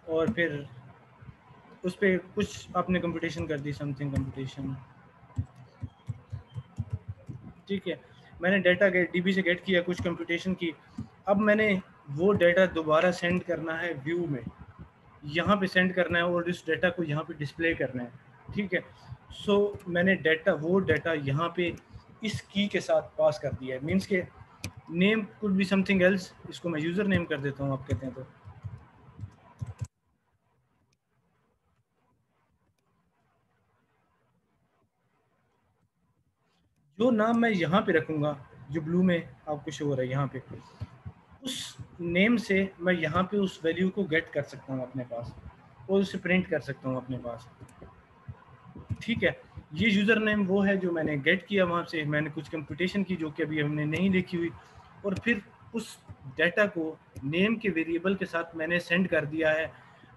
Speaker 1: और फिर उस पर कुछ आपने कंप्यूटेशन कर दी, समथिंग कंप्यूटेशन। ठीक है, मैंने डाटा गेट DB से गेट किया, कुछ कंप्यूटेशन की। अब मैंने वो डाटा दोबारा सेंड करना है व्यू में, यहाँ पे सेंड करना है और इस डाटा को यहाँ पे डिस्प्ले करना है। ठीक है, सो मैंने वो डाटा यहाँ पे इस की के साथ पास कर दिया है, मीन्स के name could be something else, इसको मैं यूज़र नेम कर देता हूँ, आप कहते हैं तो। जो नाम मैं यहाँ पे रखूँगा, जो ब्लू में आपको शो हो रहा है यहाँ पे, उस नेम से मैं यहाँ पे उस वैल्यू को गेट कर सकता हूँ अपने पास और उसे प्रिंट कर सकता हूँ अपने पास। ठीक है, ये यूज़र नेम वो है जो मैंने गेट किया, वहाँ से मैंने कुछ कंप्यूटेशन की जो कि अभी हमने नहीं लिखी हुई, और फिर उस डाटा को नेम के वेरिएबल के साथ मैंने सेंड कर दिया है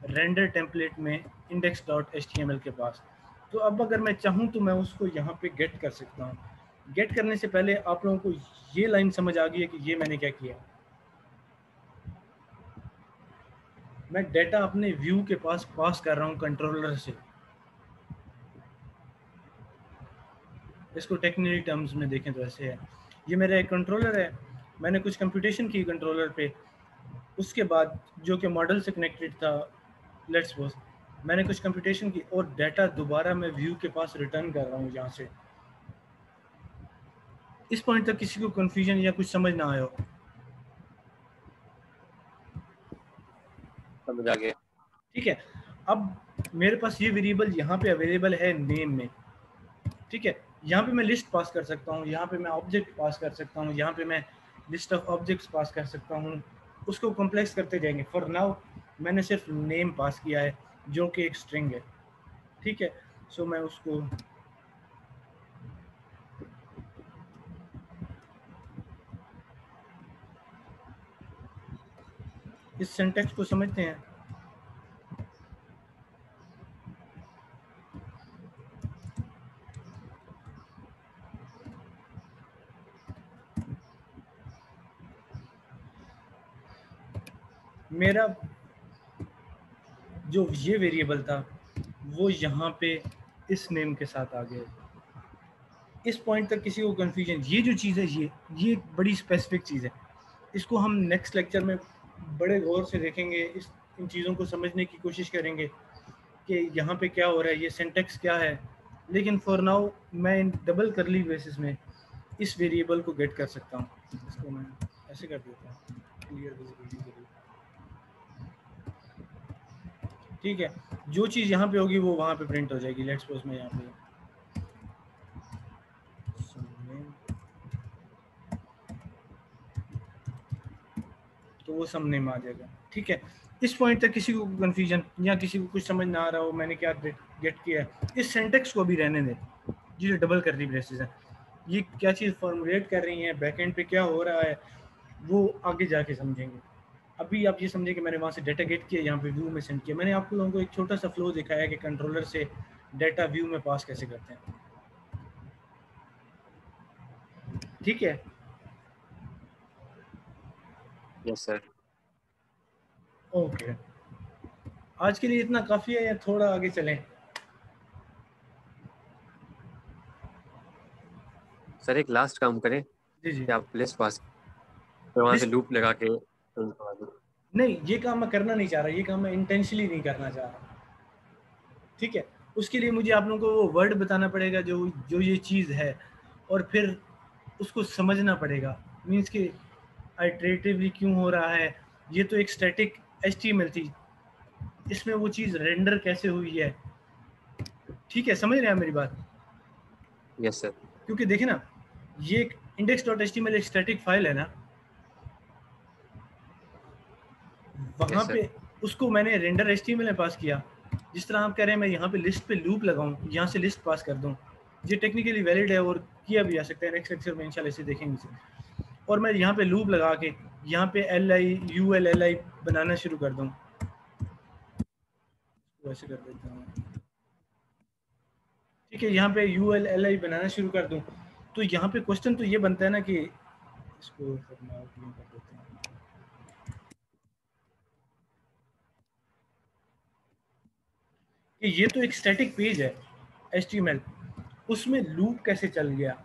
Speaker 1: रेंडर टेम्पलेट में index.html के पास। तो अब अगर मैं चाहूँ तो मैं उसको यहाँ पे गेट कर सकता हूँ। गेट करने से पहले आप लोगों को ये लाइन समझ आ गई है कि ये मैंने क्या किया। मैं डाटा अपने व्यू के पास पास कर रहा हूँ कंट्रोलर से। इसको टेक्निकल टर्म्स में देखें तो ऐसे है, ये मेरा एक कंट्रोलर है, मैंने कुछ कंप्यूटेशन की कंट्रोलर पे, उसके बाद जो कि मॉडल से कनेक्टेड था, लेट्स सपोज मैंने कुछ कंप्यूटेशन की और डाटा दोबारा मैं व्यू के पास रिटर्न कर रहा हूँ यहाँ से। इस पॉइंट तक किसी को कंफ्यूजन या कुछ समझ ना आया हो?
Speaker 2: समझ आ गया।
Speaker 1: ठीक है, अब मेरे पास ये वेरिएबल यहाँ पे अवेलेबल है नेम में। ठीक है, यहाँ पे मैं लिस्ट पास कर सकता हूँ, यहाँ पे मैं ऑब्जेक्ट पास कर सकता हूँ, यहाँ पे मैं लिस्ट ऑफ ऑब्जेक्ट्स पास कर सकता हूँ, उसको कॉम्प्लेक्स करते जाएंगे। फॉर नाउ मैंने सिर्फ नेम पास किया है जो कि एक स्ट्रिंग है। ठीक है, सो मैं उसको इस सिंटैक्स को समझते हैं। मेरा जो ये वेरिएबल था वो यहाँ पे इस नेम के साथ आ गया। इस पॉइंट तक किसी को कंफ्यूजन? ये जो चीज़ है ये एक बड़ी स्पेसिफिक चीज़ है, इसको हम नेक्स्ट लेक्चर में बड़े गौर से देखेंगे, इन चीज़ों को समझने की कोशिश करेंगे कि यहाँ पे क्या हो रहा है, ये सिंटैक्स क्या है। लेकिन फॉर नाउ मैं इन डबल करली बेसिस में इस वेरिएबल को गेट कर सकता हूँ। इसको मैं ऐसे कर देता हूँ, क्लियर विजिबिलिटी के लिए। ठीक है, जो चीज़ यहाँ पे होगी वो वहाँ पे प्रिंट हो जाएगी। लेट्स सपोज मैं यहाँ पे तो वो सामने में आ जाएगा। ठीक है, इस पॉइंट तक किसी को कंफ्यूजन या किसी को कुछ समझ ना आ रहा हो मैंने क्या गेट किया है? इस सेंटेक्स को भी रहने दें, जो डबल कर्ली ब्रेसेस है, ये क्या चीज़ फॉर्मुलेट कर रही हैं, बैकएंड पे क्या हो रहा है वो आगे जाके समझेंगे। अभी आप ये समझे कि मैंने वहाँ से डाटा गेट किया, यहाँ पे व्यू में सेंड किया। मैंने आप लोगों को एक छोटा सा फ्लो दिखाया कि कंट्रोलर से डाटा व्यू में पास कैसे करते हैं। ठीक है,
Speaker 2: यस सर।
Speaker 1: ओके, आज के लिए इतना काफ़ी है या थोड़ा आगे चलें?
Speaker 2: सर एक लास्ट काम करें
Speaker 1: जी जी।
Speaker 2: कि आप लिस्ट पास फिर वहाँ से
Speaker 1: लिस्ट
Speaker 2: लूप लगा के print करवा दो।
Speaker 1: नहीं, ये काम मैं करना नहीं चाह रहा, ये काम मैं इंटेंशनली नहीं करना चाह रहा। ठीक है, उसके लिए मुझे आप लोगों को वो वर्ड बताना पड़ेगा जो जो ये चीज़ है, और फिर उसको समझना पड़ेगा। मीन्स कि आइटरेटिवली क्यों हो रहा है। ये तो एक स्टैटिक HTML थी, इसमें वो चीज़ रेंडर कैसे हुई है। ठीक है, समझ रहे हैं मेरी बात?
Speaker 2: Yes sir.
Speaker 1: क्योंकि देखिए ना, ये एक index.html एक स्टैटिक फाइल है ना, वहाँ
Speaker 2: यस सर।
Speaker 1: पे उसको मैंने रेंडर HTML में पास किया। जिस तरह आप कह रहे हैं मैं यहाँ पे लिस्ट पे लूप लगाऊं, यहाँ से लिस्ट पास कर दूं, ये टेक्निकली वैलिड है और किया भी जा सकता है। नेक्स्ट लेक्चर में इंशाल्लाह इसे देखेंगे इसे। और मैं यहाँ पे लूप लगा के यहाँ पे LI बनाना शुरू कर दूं, वैसे कर देता हूँ। ठीक है, यहाँ पे ULLI बनाना शुरू कर दूं, तो यहाँ पे क्वेश्चन तो ये बनता है ना कि इसको कर देते हैं। कि ये तो एक स्टैटिक पेज है HTML, उसमें लूप कैसे चल गया,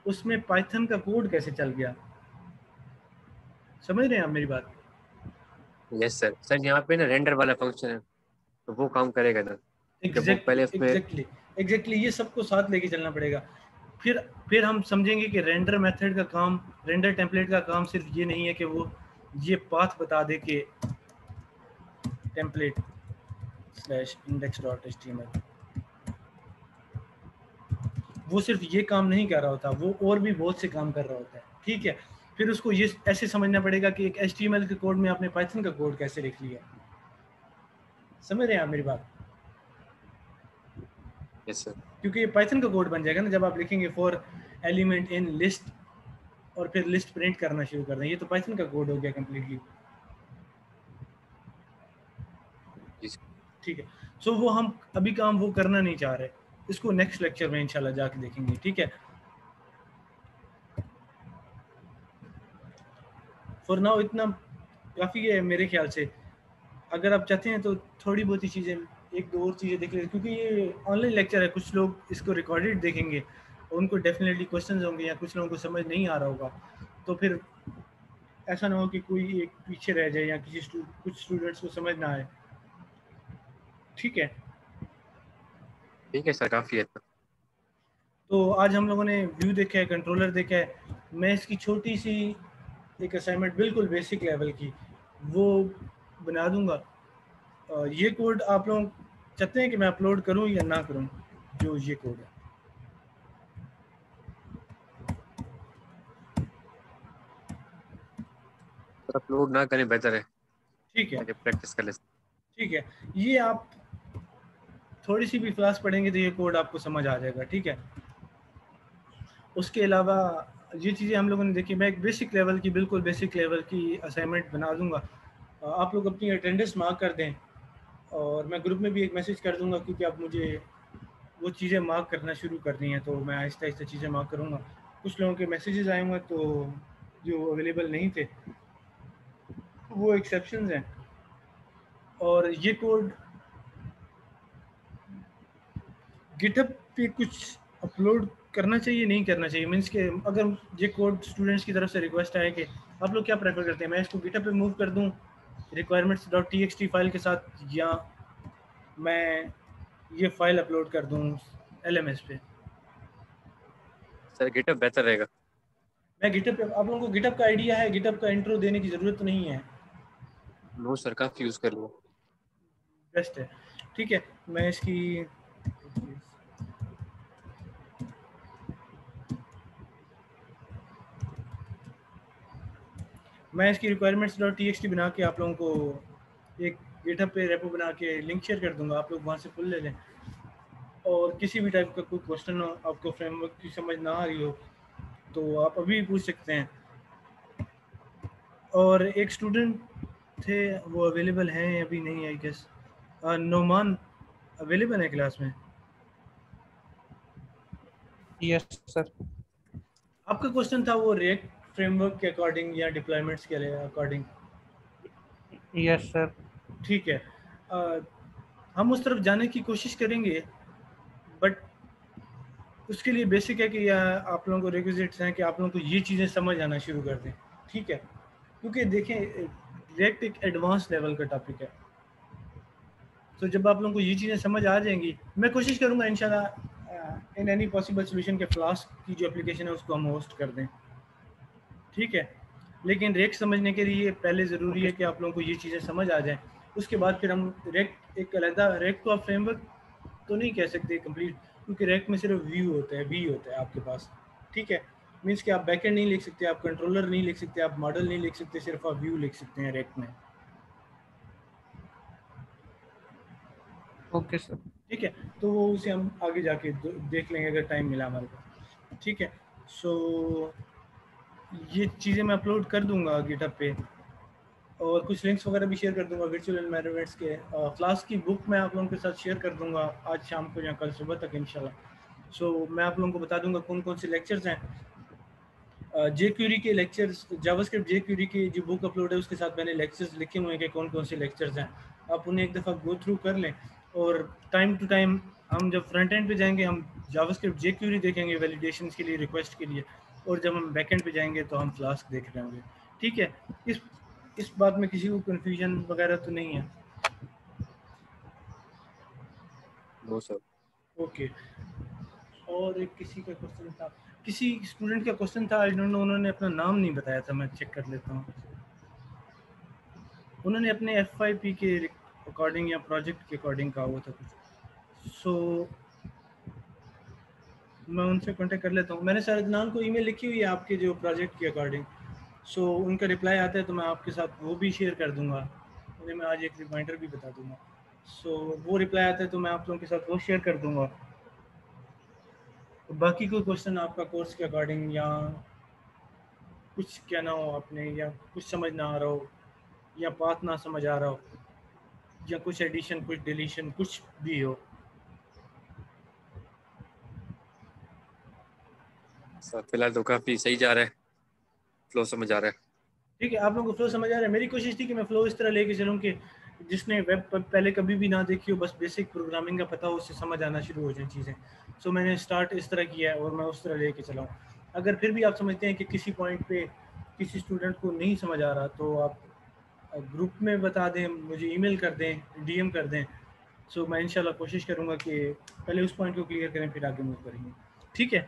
Speaker 1: उसमें पाइथन का कोड कैसे चल गया। समझ रहे हैं आप मेरी बात?
Speaker 2: Yes sir. सर यहाँ पे ना रेंडर वाला फंक्शन है तो वो काम करेगा ना, जब वो पहले उसमें
Speaker 1: एग्जैक्टली ये सबको साथ लेके चलना पड़ेगा। फिर हम समझेंगे कि रेंडर मेथड का काम, रेंडर टेम्पलेट का काम सिर्फ ये नहीं है कि वो ये पाथ बता दे कि टेम्पलेट /index.html, वो सिर्फ ये काम नहीं कर रहा होता, वो और भी बहुत से काम कर रहा होता है। ठीक है, फिर उसको ये ऐसे समझना पड़ेगा कि एक HTML के कोड में आपने पाइथन का कोड कैसे लिख लिया। समझ रहे हैं आप मेरी बात?
Speaker 2: Yes sir.
Speaker 1: क्योंकि ये पाइथन का कोड बन जाएगा ना जब आप लिखेंगे फॉर एलिमेंट इन लिस्ट और फिर लिस्ट प्रिंट करना शुरू कर दें, ये तो पाइथन का कोड हो गया कंप्लीटली। ठीक है, सो वो हम अभी काम वो करना नहीं चाह रहे, इसको नेक्स्ट लेक्चर में इंशाल्लाह जाके देखेंगे। ठीक है, फॉर नाउ इतना काफ़ी है मेरे ख्याल से। अगर आप चाहते हैं तो थोड़ी बहुत ही चीज़ें, एक दो और चीज़ें देख लें, क्योंकि ये ऑनलाइन लेक्चर है, कुछ लोग इसको रिकॉर्डेड देखेंगे और उनको डेफिनेटली क्वेश्चंस होंगे या कुछ लोगों को समझ नहीं आ रहा होगा, तो फिर ऐसा ना हो कि कोई एक पीछे रह जाए या कुछ स्टूडेंट्स को समझ ना आए। ठीक है,
Speaker 2: ठीक है सर, काफ़ी है।
Speaker 1: तो आज हम लोगों ने व्यू देखा है, कंट्रोलर देखा है। मैं इसकी छोटी सी एक असाइनमेंट बिल्कुल बेसिक लेवल की वो बना दूंगा। ये कोड आप लोग चाहते हैं कि मैं अपलोड करूं या ना करूं? जो ये कोड है
Speaker 2: अपलोड ना करें बेहतर है,
Speaker 1: ठीक है,
Speaker 2: ताकि प्रैक्टिस कर ले।
Speaker 1: ठीक है, ये आप थोड़ी सी भी क्लास पढ़ेंगे तो ये कोड आपको समझ आ जाएगा। ठीक है, उसके अलावा ये चीज़ें हम लोगों ने देखी। मैं एक बेसिक लेवल की, बिल्कुल बेसिक लेवल की असाइनमेंट बना दूंगा, आप लोग अपनी अटेंडेंस मार्क कर दें और मैं ग्रुप में भी एक मैसेज कर दूंगा, क्योंकि आप मुझे वो चीज़ें मार्क करना शुरू कर दी हैं तो मैं आहिस्ता आहिस्ता चीज़ें मार्क करूँगा। कुछ लोगों के मैसेजेस आए हुए तो जो अवेलेबल नहीं थे, वो एक्सेप्शंस हैं। और ये कोड गिटहब पे कुछ अपलोड करना चाहिए नहीं करना चाहिए, मीन्स के अगर ये कोड स्टूडेंट्स की तरफ से रिक्वेस्ट आए कि आप लोग क्या प्रेफर करते हैं, मैं इसको गिटहब पे मूव कर दूं requirements.txt फाइल के साथ, या मैं ये फाइल अपलोड कर दूं LMS पे?
Speaker 2: सर गिटहब बेहतर रहेगा।
Speaker 1: मैं गिटहब पे, आप लोगों को गिटहब का आइडिया है? गिटहब का इंट्रो देने की ज़रूरत नहीं है।
Speaker 2: नो सर, काफ़ी यूज़ कर लो।
Speaker 1: बेस्ट है। ठीक है, मैं इसकी requirements.txt बना के आप लोगों को एक गिटहब पे रेपो बना के लिंक शेयर कर दूंगा, आप लोग वहाँ से फुल ले लें। और किसी भी टाइप का कोई क्वेश्चन हो, आपको फ्रेमवर्क की समझ ना आ रही हो, तो आप अभी भी पूछ सकते हैं। और एक स्टूडेंट थे, वो अवेलेबल हैं अभी नहीं, आई गेस नोमान अवेलेबल है क्लास में?
Speaker 5: Yes sir.
Speaker 1: आपका क्वेश्चन था वो रिएक्ट फ्रेमवर्क के अकॉर्डिंग या डिप्लॉयमेंट्स के अकॉर्डिंग?
Speaker 5: Yes sir.
Speaker 1: ठीक है, हम उस तरफ जाने की कोशिश करेंगे, बट उसके लिए बेसिक है कि आप लोगों को रिक्विजिट्स हैं कि आप लोगों को ये चीज़ें समझ आना शुरू कर दें। ठीक है, क्योंकि देखें रिएक्ट एक एडवांस लेवल का टॉपिक है, तो जब आप लोगों को ये चीज़ें समझ आ जाएंगी, मैं कोशिश करूँगा इंशाल्लाह इन एनी पॉसिबल सोल्यूशन के फ्लास्क की जो एप्लीकेशन है उसको हम होस्ट कर दें। ठीक है, लेकिन रेक समझने के लिए पहले ज़रूरी है कि आप लोगों को ये चीज़ें समझ आ जाएं, उसके बाद फिर हम रेक एक अलग रेक को आप फ्रेमवर्क तो नहीं कह सकते कंप्लीट, क्योंकि रेक में सिर्फ व्यू होता है, वी होता है आपके पास। ठीक है, मीन्स कि आप बैकएंड नहीं लिख सकते, आप कंट्रोलर नहीं लिख सकते, आप मॉडल नहीं लिख सकते, सिर्फ आप व्यू लिख सकते हैं रेक में।
Speaker 5: Okay sir.
Speaker 1: ठीक है, तो वो उसे हम आगे जाके देख लेंगे अगर टाइम मिला हमारे पास। ठीक है, सो ये चीज़ें मैं अपलोड कर दूंगा गिटहब पे, और कुछ लिंक्स वगैरह भी शेयर कर दूंगा वर्चुअल एनवायरनमेंट्स के। क्लास की बुक मैं आप लोगों के साथ शेयर कर दूंगा आज शाम को या कल सुबह तक इंशाल्लाह। सो मैं आप लोगों को बता दूंगा कौन कौन से लेक्चर्स हैं। jQuery के लेक्चर्स, जावास्क्रिप्ट jQuery की जो बुक अपलोड है उसके साथ मैंने लेक्चर्स लिखे हुए हैं कि कौन कौन से लेक्चर्स हैं, आप उन्हें एक दफ़ा गो थ्रू कर लें। और टाइम टू टाइम हम जब फ्रंट एंड पे जाएंगे हम जावास्क्रिप्ट jQuery देखेंगे वैलिडेशन के लिए, रिक्वेस्ट के लिए, और जब हम बैक एंड पे जाएंगे तो हम फ्लास्क देख रहे होंगे। ठीक है, इस बात में किसी को कन्फ्यूजन वगैरह तो नहीं है?
Speaker 2: No sir.
Speaker 1: ओके, और एक किसी का क्वेश्चन था, किसी स्टूडेंट का क्वेश्चन था, आई डोंट नो, उन्होंने अपना नाम नहीं बताया था, मैं चेक कर लेता हूँ। उन्होंने अपने FYP के अकॉर्डिंग या प्रोजेक्ट के अकॉर्डिंग कहा हुआ था कुछ, सो मैं उनसे कांटेक्ट कर लेता हूँ। मैंने सर अदनान को ईमेल लिखी हुई है आपके जो प्रोजेक्ट के अकॉर्डिंग, सो उनका रिप्लाई आता है तो मैं आपके साथ वो भी शेयर कर दूँगा, उन्हें मैं आज एक रिमाइंडर भी बता दूँगा। सो वो रिप्लाई आता है तो मैं आप लोगों के साथ वो शेयर कर दूँगा। तो बाकी कोई क्वेश्चन आपका कोर्स के अकॉर्डिंग, या कुछ कहना हो आपने, या कुछ समझ ना आ रहा हो, या बात ना समझ आ रहा हो, या कुछ एडिशन कुछ डिलीशन कुछ भी हो?
Speaker 2: सर फिलहाल तो काफी सही जा रहा है, फ्लो समझ आ रहा है।
Speaker 1: ठीक है, आप लोगों को फ्लो समझ आ रहा है? मेरी कोशिश थी कि मैं फ्लो इस तरह लेके चलूँ कि जिसने वेब पहले कभी भी ना देखी हो, बस बेसिक प्रोग्रामिंग का पता हो, उससे समझ आना शुरू हो जाए चीज़ें। सो मैंने स्टार्ट इस तरह किया है और मैं उस तरह लेके चला हूँ। अगर फिर भी आप समझते हैं कि किसी पॉइंट पे किसी स्टूडेंट को नहीं समझ आ रहा, तो आप ग्रुप में बता दें, मुझे ईमेल कर दें, DM कर दें। सो मैं इंशाल्लाह कोशिश करूँगा कि पहले उस पॉइंट को क्लियर करें, फिर आगे मूव करेंगे। ठीक है।